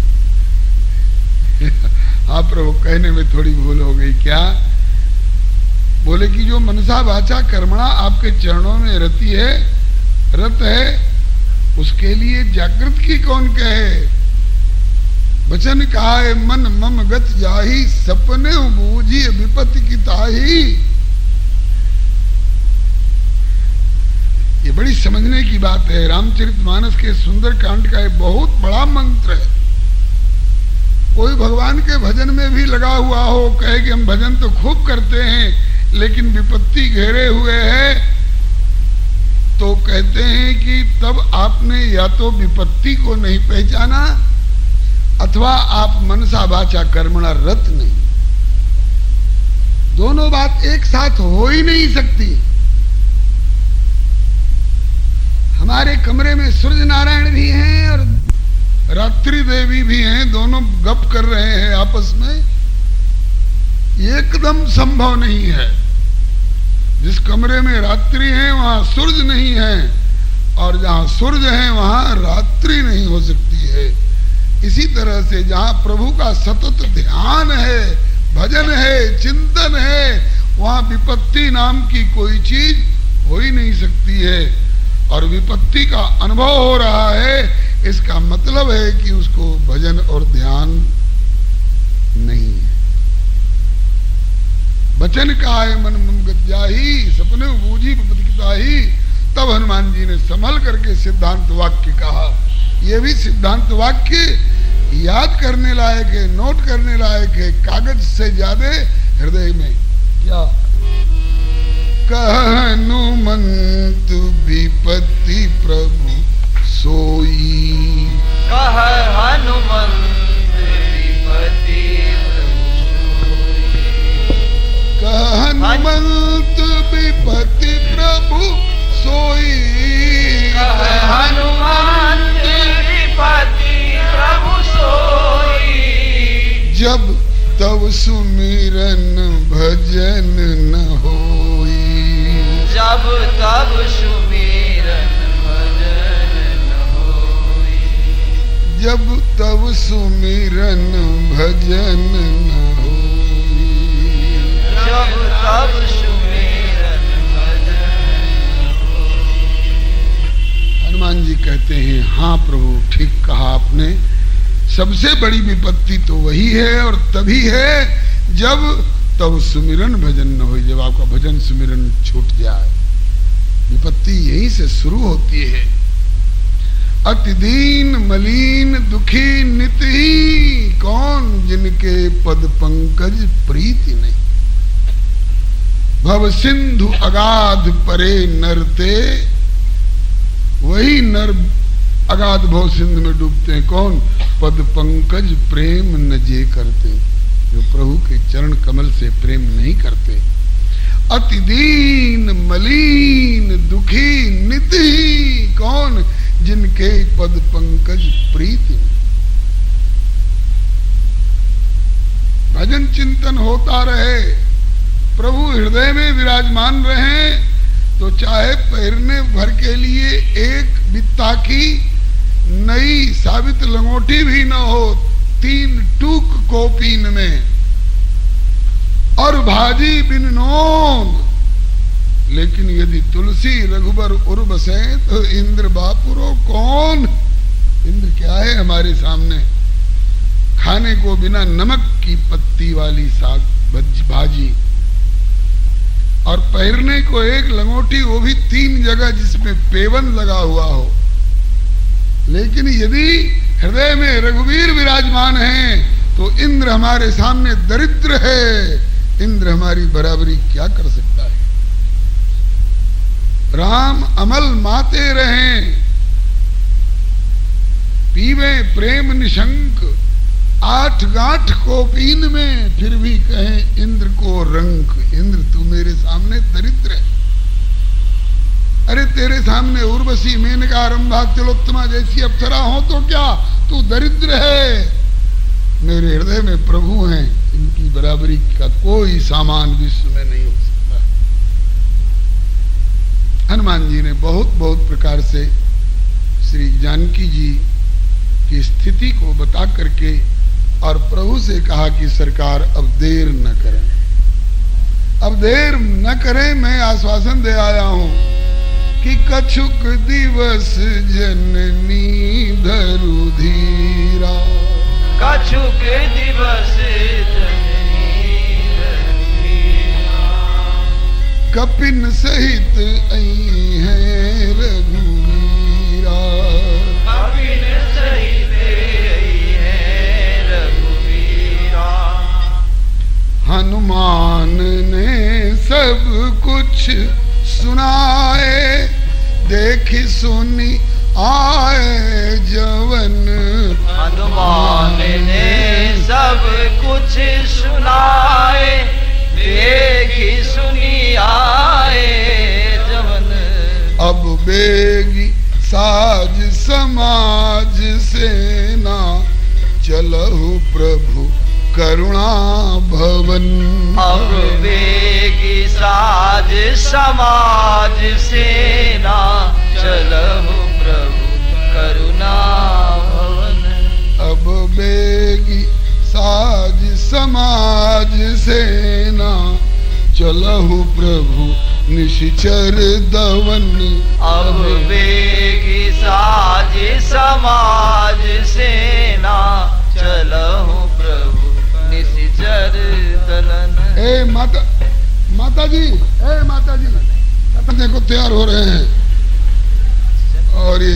आप प्रभु कहने में थोड़ी भूल हो गई क्या? बोले कि जो मनसा वाचा कर्मणा आपके चरणों में रति है, रत है, उसके लिए जागृत की कौन कहे। वचन कहा मन मम गत जाही, सपने बूझी विपत्ति की ताही। ये बड़ी समझने की बात है। रामचरितमानस के सुंदर कांड का एक बहुत बड़ा मंत्र है। कोई भगवान के भजन में भी लगा हुआ हो, कहे कि हम भजन तो खूब करते हैं लेकिन विपत्ति घेरे हुए है, तो कहते हैं कि तब आपने या तो विपत्ति को नहीं पहचाना अथवा आप मनसा वाचा कर्मणा रत नहीं। दोनों बात एक साथ हो ही नहीं सकती। हमारे कमरे में सूर्य नारायण भी हैं और रात्रि देवी भी हैं, दोनों गप कर रहे हैं आपस में। एकदम संभव नहीं है। जिस कमरे में रात्रि है वहां सूर्य नहीं है, और जहां सूर्य है वहां रात्रि नहीं हो सकती है। इसी तरह से जहां प्रभु का सतत ध्यान है, भजन है, चिंतन है, वहां विपत्ति नाम की कोई चीज हो ही नहीं सकती है। और विपत्ति का अनुभव हो रहा है, इसका मतलब है कि उसको भजन और ध्यान नहीं है। वचन काय मन मम गत जाही, सपने बूझी विपत्ति की ताही। तब हनुमान जी ने संभल करके सिद्धांत वाक्य कहा। यह भी सिद्धांत वाक्य याद करने लायक है, नोट करने लायक है, कागज से ज्यादा हृदय में। क्या हनुमंत विपत्ति प्रभु सोई, कह हनुमंत विपत्ति हनुमंत विपत्ति प्रभु सोई, हनुमंत विपत्ति प्रभु सोई। जब तब सुमिरन भजन न होई, जब तब सुमिरन भजन न होई। जब तब सुमिरन भजन न होई, जब तब सुमिरन भजन न होई। हनुमान जी कहते हैं हाँ प्रभु ठीक कहा आपने, सबसे बड़ी विपत्ति तो वही है, और तभी है जब तब सुमिरन भजन न हो, जब आपका भजन सुमिरन छूट जाए। विपत्ति यहीं से शुरू होती है। अति दीन मलिन दुखी नित ही, कौन जिनके पद पंकज प्रीति नहीं। भव सिंधु अगाध परे नरते, वही नर अगाध भव सिंधु में डूबते हैं। कौन? पद पंकज प्रेम न जे करते, जो प्रभु के चरण कमल से प्रेम नहीं करते। अति दीन मलिन दुखी निधि, कौन? जिनके पद पंकज प्रीति। भजन चिंतन होता रहे, प्रभु हृदय में विराजमान रहे, तो चाहे पैरने भर के लिए एक बित्ता की नई साबित लंगोटी भी न हो, 3 टूक कोपीन में, और भाजी बिन नोन, लेकिन यदि तुलसी रघुबर उर्वसे तो इंद्र बापुरो कौन? इंद्र क्या है हमारे सामने? खाने को बिना नमक की पत्ती वाली साग भाजी, और पैरने को एक लंगोटी, वो भी 3 जगह जिसमें पेवन लगा हुआ हो। लेकिन यदि हृदय में रघुवीर विराजमान है तो इंद्र हमारे सामने दरिद्र है। इंद्र हमारी बराबरी क्या कर सकता है? राम अमल माते रहें, पीवे प्रेम निशंक, 8 गांठ कोपीन में, फिर भी कहें इंद्र को रंक। इंद्र तू मेरे सामने दरिद्र है। अरे तेरे सामने उर्वशी मेनका रंभा तिलोत्तमा जैसी अप्सरा हो तो क्या, तू दरिद्र है। मेरे हृदय में प्रभु हैं, इनकी बराबरी का कोई सामान विश्व में नहीं हो सकता। हनुमान जी ने बहुत बहुत प्रकार से श्री जानकी जी की स्थिति को बता करके और प्रभु से कहा कि सरकार अब देर न करें, अब देर न करें। मैं आश्वासन दे आया हूं कि कछुक दिवस जननी धरु धीरा, कछुक दिवस जननी धरु धीरा, कपिन सहित आई है रघुवीरा, कपिन सहित आई है रघुवीरा। हनुमान ने सब कुछ सुनाए, देखी सुनी आए जवन। हनुमान ने सब कुछ सुनाए, देखी सुनी आए जवन। अब बेगी साज समाज सेना, चलहु प्रभु करुणा भवन। अब बेगी साज समाज सेना, चलहु प्रभु करुणा भवन। अब बेगी साज समाज सेना, चलहु प्रभु निशिचर दवन। अब बेगी साज समाज सेना, चलहु प्रभु निशिचर दलन। ए माता जी, ए माता जी, देखो तैयार हो रहे हैं, और ये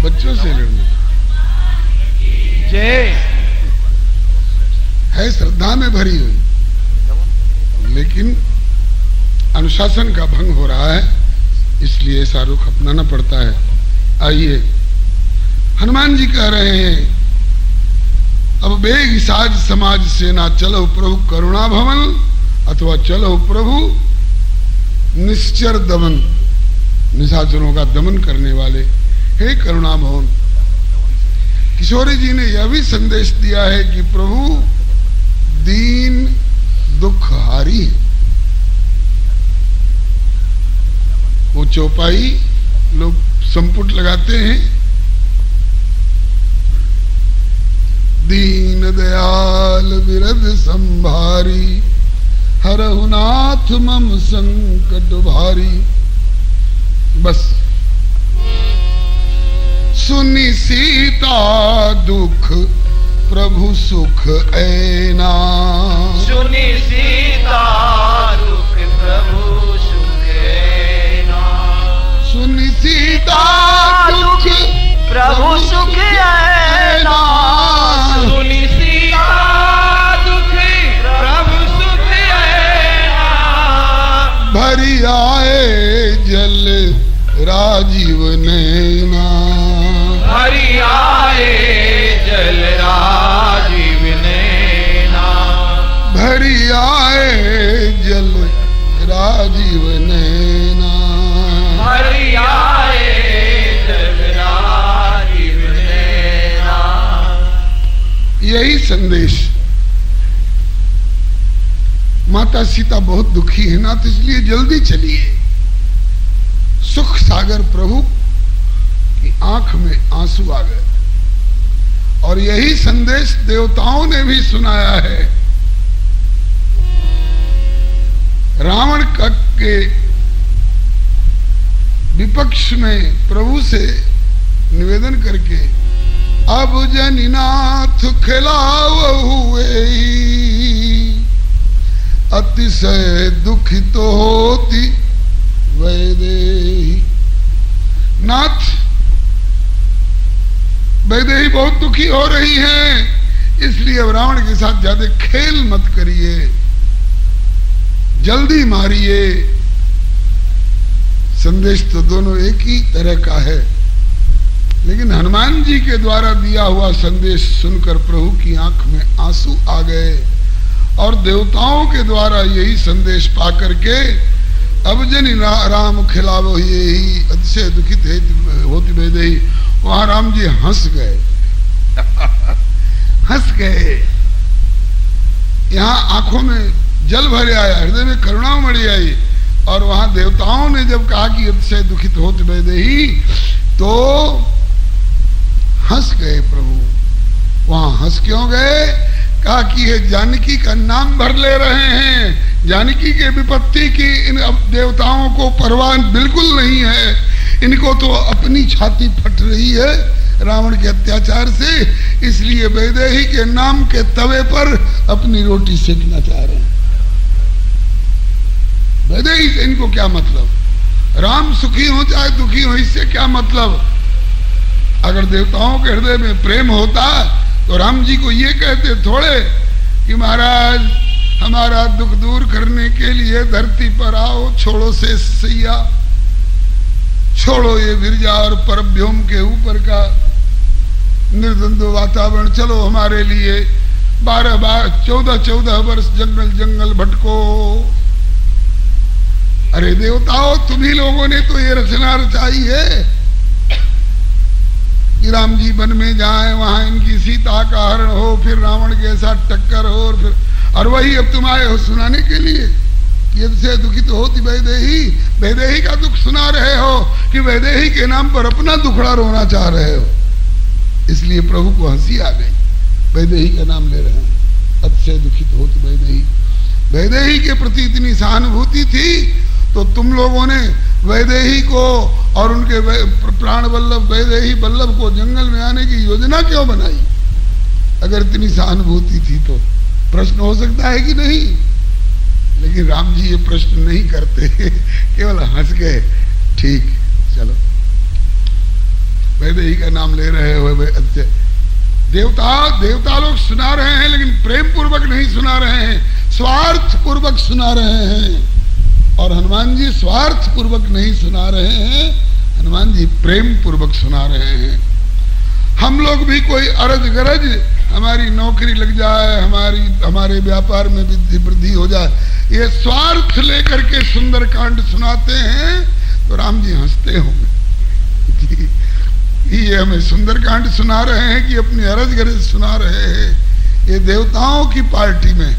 बच्चों से लड़ने जय है, श्रद्धा में भरी हुई, लेकिन अनुशासन का भंग हो रहा है, इसलिए ऐसा रुख अपनाना पड़ता है। आइए, हनुमान जी कह रहे हैं, अब बेग साज समाज सेना, चलो प्रभु करुणा भवन, अथवा चलो प्रभु निश्चर दमन, निशाचरों का दमन करने वाले, हे करुणा भवन। किशोरी जी ने यह भी संदेश दिया है कि प्रभु दीन दुखहारी है। वो चौपाई लोग संपुट लगाते हैं, दीन दयाल विरध संभारी, हरहुनाथ मम संकट भारी। बस सीता दुख प्रभु सुख ऐना। सुनी सीता दुख प्रभु सुख ऐना। सुनी सीता दुख प्रभु सुख ऐना। सुनी सीता दुख प्रभु सुख ऐना। भरी आए जल राजीव नैना। भरी आए जल राजीव नैना। भरी आए जल राजीव नैना। भरी आए जल राजीव नैना। यही संदेश। माता सीता बहुत दुखी है ना, तो इसलिए जल्दी चलिए। सुख सागर प्रभु की आंख में आंसू आ गए। और यही संदेश देवताओं ने भी सुनाया है। रावण के विपक्ष में प्रभु से निवेदन करके, अब जनिनाथ खिलाव हुए अतिशय दुखित होती वैदेही। नाथ, वैदेही बहुत दुखी हो रही हैं, इसलिए अब रावण के साथ ज्यादा खेल मत करिए, जल्दी मारिए। संदेश तो दोनों एक ही तरह का है, लेकिन हनुमान जी के द्वारा दिया हुआ संदेश सुनकर प्रभु की आंख में आंसू आ गए। और देवताओं के द्वारा यही संदेश पा करके अब जनि राम खिलावो ही अतिशय दुखित होती वैदेही, वहां राम जी हंस गए। हंस गए। यहाँ आंखों में जल भरे आया, हृदय में करुणा मड़ी आई। और वहां देवताओं ने जब कहा कि अतिशय दुखित होती वैदेही, तो हंस गए प्रभु। वहां हंस क्यों गए? कहा कि ये जानकी का नाम भर ले रहे हैं, जानकी के विपत्ति की इन देवताओं को परवाह बिल्कुल नहीं है। इनको तो अपनी छाती फट रही है रावण के अत्याचार से, इसलिए वैदेही के नाम के तवे पर अपनी रोटी सेकना चाह रहे हैं। वैदेही से इनको क्या मतलब? राम सुखी हो चाहे दुखी हो, इससे क्या मतलब? अगर देवताओं के हृदय में प्रेम होता तो राम जी को ये कहते थोड़े कि महाराज हमारा दुख दूर करने के लिए धरती पर आओ, छोड़ो से सैया, छोड़ो ये विरजा और परव्योम के ऊपर का निर्द्वंद वातावरण, चलो हमारे लिए 14 वर्ष जंगल जंगल भटको। अरे देवताओं, तुम्ही लोगों ने तो ये रचना रचाई है कि राम जी वन में जाएं, वहां इनकी सीता का हरण हो, फिर रावण के साथ टक्कर हो, और वही अब तुम आए हो सुनाने के लिए कि इससे दुखित होती वैदेही। वैदेही का दुख सुना रहे हो कि वैदेही के नाम पर अपना दुखड़ा रोना चाह रहे हो। इसलिए प्रभु को हंसी आ गई। वैदेही का नाम ले रहे हैं, अतिशय दुखित होती वैदेही। वैदेही के प्रति इतनी सहानुभूति थी तो तुम लोगों ने वैदेही को और उनके प्राण वल्लभ वैदेही वल्लभ को जंगल में आने की योजना क्यों बनाई? अगर इतनी सहानुभूति थी तो प्रश्न हो सकता है कि नहीं। लेकिन राम जी ये प्रश्न नहीं करते, केवल हंस गए। ठीक, चलो वैदेही का नाम ले रहे हो। अच्छे देवता लोग सुना रहे हैं, लेकिन प्रेम पूर्वक नहीं सुना रहे हैं, स्वार्थ पूर्वक सुना रहे हैं। और हनुमान जी स्वार्थ पूर्वक नहीं सुना रहे हैं, हनुमान जी प्रेम पूर्वक सुना रहे हैं। हम लोग भी कोई अरज गरज, हमारी नौकरी लग जाए, हमारे व्यापार में वृद्धि हो जाए, ये स्वार्थ लेकर के सुंदर कांड सुनाते हैं तो राम जी हंसते होंगे ये हमें सुंदर कांड सुना रहे हैं कि अपनी अरज गरज सुना रहे हैं। ये देवताओं की पार्टी में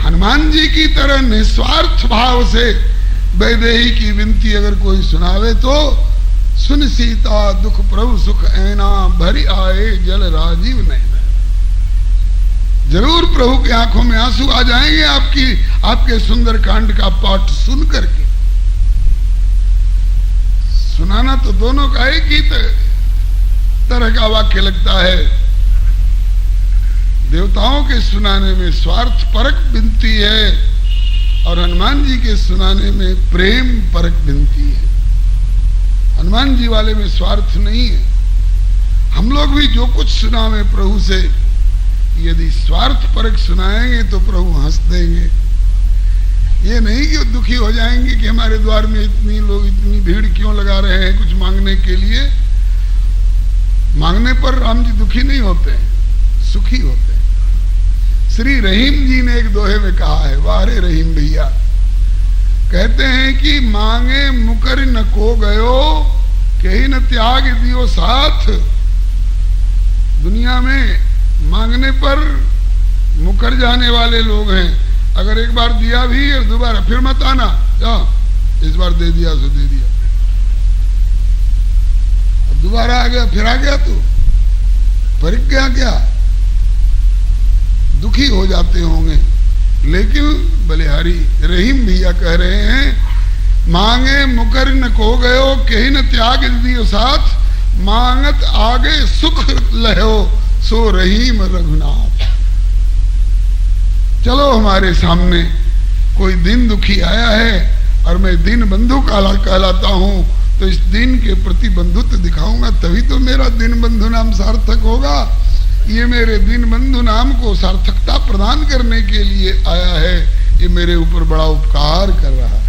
हनुमान जी की तरह निस्वार्थ भाव से वैदेही की विनती अगर कोई सुनावे तो, सुन सीता दुख प्रभु सुख ऐना, भरी आए जल राजीव नैना। जरूर प्रभु के आंखों में आंसू आ जाएंगे आपके सुंदर कांड का पाठ सुन करके। सुनाना तो दोनों का एक ही तरह का वाक्य लगता है। देवताओं के सुनाने में स्वार्थ परक विनती है और हनुमान जी के सुनाने में प्रेम परक विनती है। हनुमान जी वाले में स्वार्थ नहीं है। हम लोग भी जो कुछ सुनावे प्रभु से, यदि स्वार्थ परक सुनाएंगे तो प्रभु हंस देंगे। ये नहीं कि दुखी हो जाएंगे कि हमारे द्वार में इतनी लोग, इतनी भीड़ क्यों लगा रहे हैं कुछ मांगने के लिए। मांगने पर राम जी दुखी नहीं होते हैं, सुखी होते हैं। श्री रहीम जी ने एक दोहे में कहा है, वारे रहीम भैया, कहते हैं कि मांगे मुकर न को गयो, कहीं न त्याग दियो साथ। दुनिया में मांगने पर मुकर जाने वाले लोग हैं। अगर एक बार दिया भी और दोबारा फिर मत आना, जाओ इस बार दे दिया सो दे दिया, अब दोबारा आ गया फिर आ गया तो परिक गया क्या, दुखी हो जाते होंगे। लेकिन बलिहारी रहीम भैया कह रहे हैं, मांगे मुकर न को गयो, कहीं न त्याग दियो साथ। मांगत आगे सुख लहो, सो रहीम रघुनाथ। चलो हमारे सामने कोई दिन दुखी आया है और मैं दीन बंधु कहलाता हूं, तो इस दिन के प्रति बंधुत्व दिखाऊंगा, तभी तो मेरा दीन बंधु नाम सार्थक होगा। ये मेरे दीन बंधु नाम को सार्थकता प्रदान करने के लिए आया है। ये मेरे ऊपर बड़ा उपकार कर रहा है।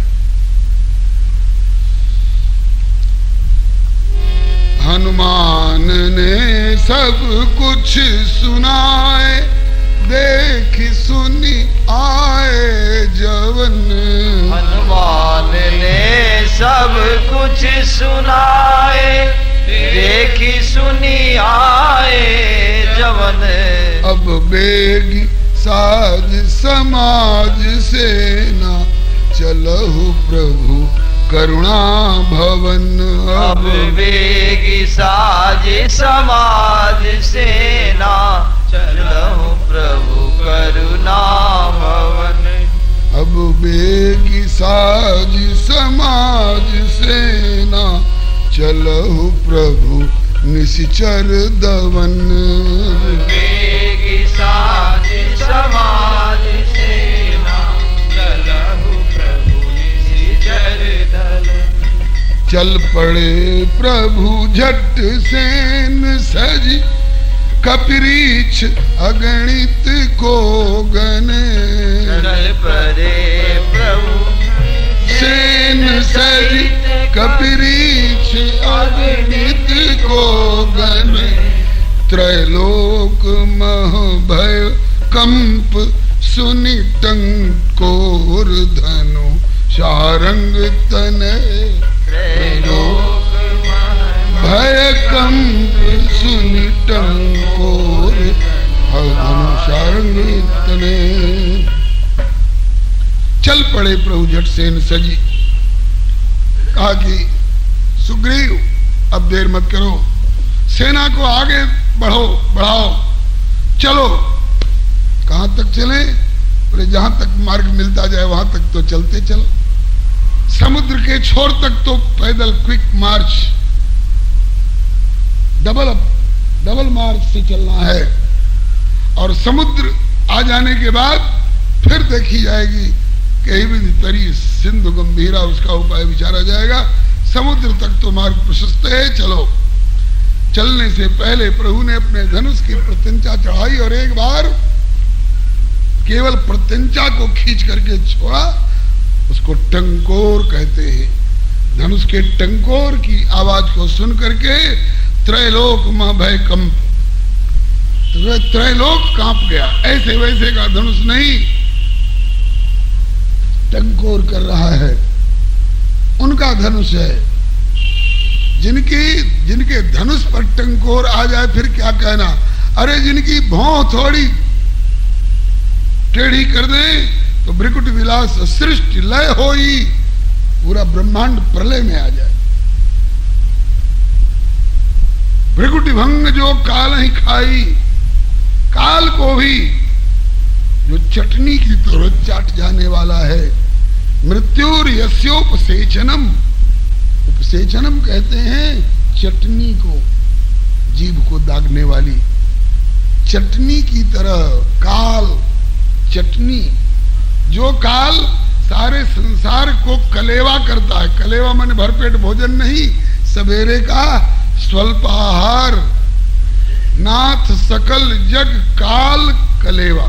हनुमान ने सब कुछ सुनाए, देख सुनी आए जवन। हनुमान ने सब कुछ सुनाए, देखी सुनी आए जवन। अब बेगी साज समाज सेना, चलहु प्रभु करुणा भवन। अब बेगी साज समाज सेना, चलहु प्रभु करुणा भवन। अब बेगी साज समाज सेना, चलहु प्रभु निशिचर दवन। बेगी साज समाज सेना, चलहु प्रभु निशिचर दवन। चल पड़े प्रभु झट सेन सजी, कपिरीछ अगणित को गने। चल पड़े प्रभु सेन सजी, कपिरीछ अगणित को गने। त्रैलोक मह भय कंप, सुनि टंकोर धनु शारंग तने। त्रैलोक भय कंप सुनि टंकोर धनु शारंग तने। चल पड़े प्रभु झट सेन सजी। कहा कि सुग्रीव अब देर मत करो, सेना को आगे बढ़ाओ, चलो। कहां तक चले? बोले जहां तक मार्ग मिलता जाए वहां तक तो चलते चलो। समुद्र के छोर तक तो पैदल क्विक मार्च, डबल मार्च से चलना है। और समुद्र आ जाने के बाद फिर देखी जाएगी, कहीं भी तरी सिंधु गंभीरा, उसका उपाय विचारा जाएगा। समुद्र तक तो मार्ग प्रशस्त है, चलो। चलने से पहले प्रभु ने अपने धनुष की प्रत्यंचा चढ़ाई और एक बार केवल प्रत्यंचा को खींच करके छोड़ा। उसको टंकोर कहते हैं। धनुष के टंकोर की आवाज को सुन करके त्रैलोक मह भय कंप, त्रैलोक कांप गया। ऐसे वैसे का धनुष नहीं, टंकोर कर रहा है। उनका धनुष है। जिनके धनुष पर टंकोर आ जाए फिर क्या कहना। अरे जिनकी भौं थोड़ी टेढ़ी कर दे तो भृकुट विलास सृष्टि लय होई, पूरा ब्रह्मांड प्रलय में आ जाए। भृकुट भंग जो काल ही खाई, काल को भी जो चटनी की तरह चाट जाने वाला है। मृत्युर यस्योपसेचनम, उपसेचनम कहते हैं चटनी को। जीभ को दागने वाली चटनी की तरह, काल चटनी, जो काल सारे संसार को कलेवा करता है। कलेवा माने भरपेट भोजन नहीं, सवेरे का स्वल्पाहार। नाथ सकल जग काल कलेवा,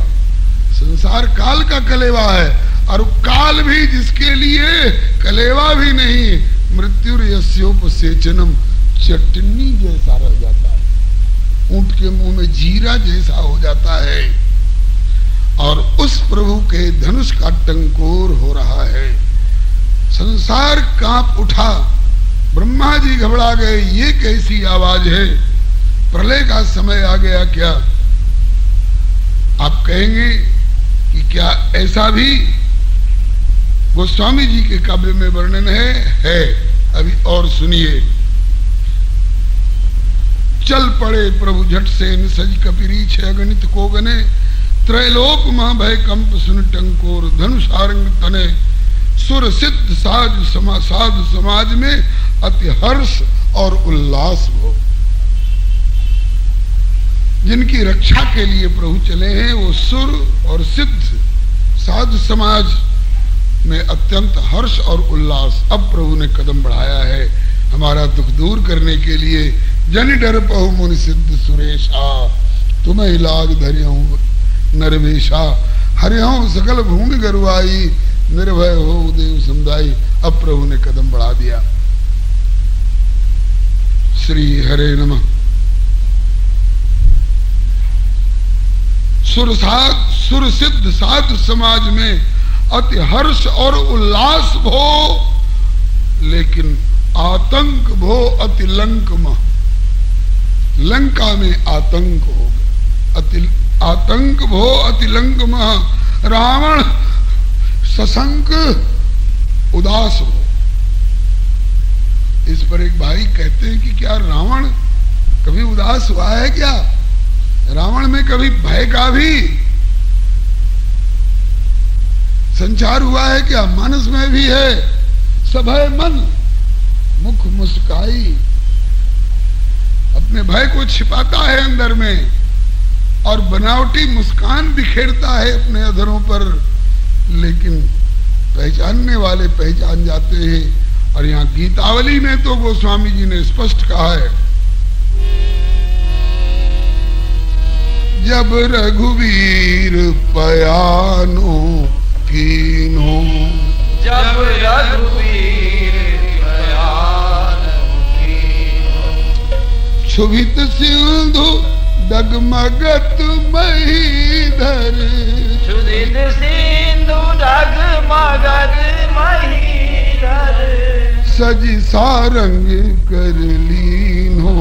संसार काल का कलेवा है, और काल भी जिसके लिए कलेवा भी नहीं, मृत्यु यस्योपसेचनम, चटनी जैसा रह जाता है, ऊंट के मुंह में जीरा जैसा हो जाता है। और उस प्रभु के धनुष का टंकोर हो रहा है। संसार कांप उठा, ब्रह्मा जी घबरा गए, ये कैसी आवाज है, प्रलय का समय आ गया क्या? आप कहेंगे कि क्या ऐसा भी गोस्वामी जी के काव्य में वर्णन है। अभी और सुनिए। चल पड़े प्रभु झट से, निसज कपिरीछ अगणित को गने, त्रैलोक महाभय कंप सुन टंकोर, धनुषारंग तने, सुर सिद्ध साधु समाज में अति हर्ष और उल्लास हो। जिनकी रक्षा के लिए प्रभु चले हैं, वो सुर और सिद्ध साधु समाज में अत्यंत हर्ष और उल्लास। अब प्रभु ने कदम बढ़ाया है हमारा दुख दूर करने के लिए। जन डर पहु मुनि सिद्ध सुरेशा, तुम्हें लाग धरियहूं नरवेशा, हरिहूं सकल भूमि गरुआई, निर्भय हो देव समुदायी। अब प्रभु ने कदम बढ़ा दिया। श्री हरे नमः। सुर सिद्ध साधु समाज में अति हर्ष और उल्लास भो, लेकिन आतंक भो अति लंक मह, लंका में आतंक हो गया। अति आतंक भो अति लंक मह, रावण सशंक उदास हो। इस पर एक भाई कहते हैं कि क्या रावण कभी उदास हुआ है क्या? रावण में कभी भय का भी संचार हुआ है क्या? मानस में भी है। सभय मन मुख मुस्काई, अपने भय को छिपाता है अंदर में, और बनावटी मुस्कान बिखेरता है अपने अधरों पर, लेकिन पहचानने वाले पहचान जाते हैं। और यहाँ गीतावली में तो गोस्वामी जी ने स्पष्ट कहा है, जब रघुवीर पयानो कीनो, जब रघुवीर पयानो कीनो, क्षुभित सिंधु डगमगत महीधर, क्षुभित सिंधु डगमगत महीधर, सजी सारंग कर लीनो,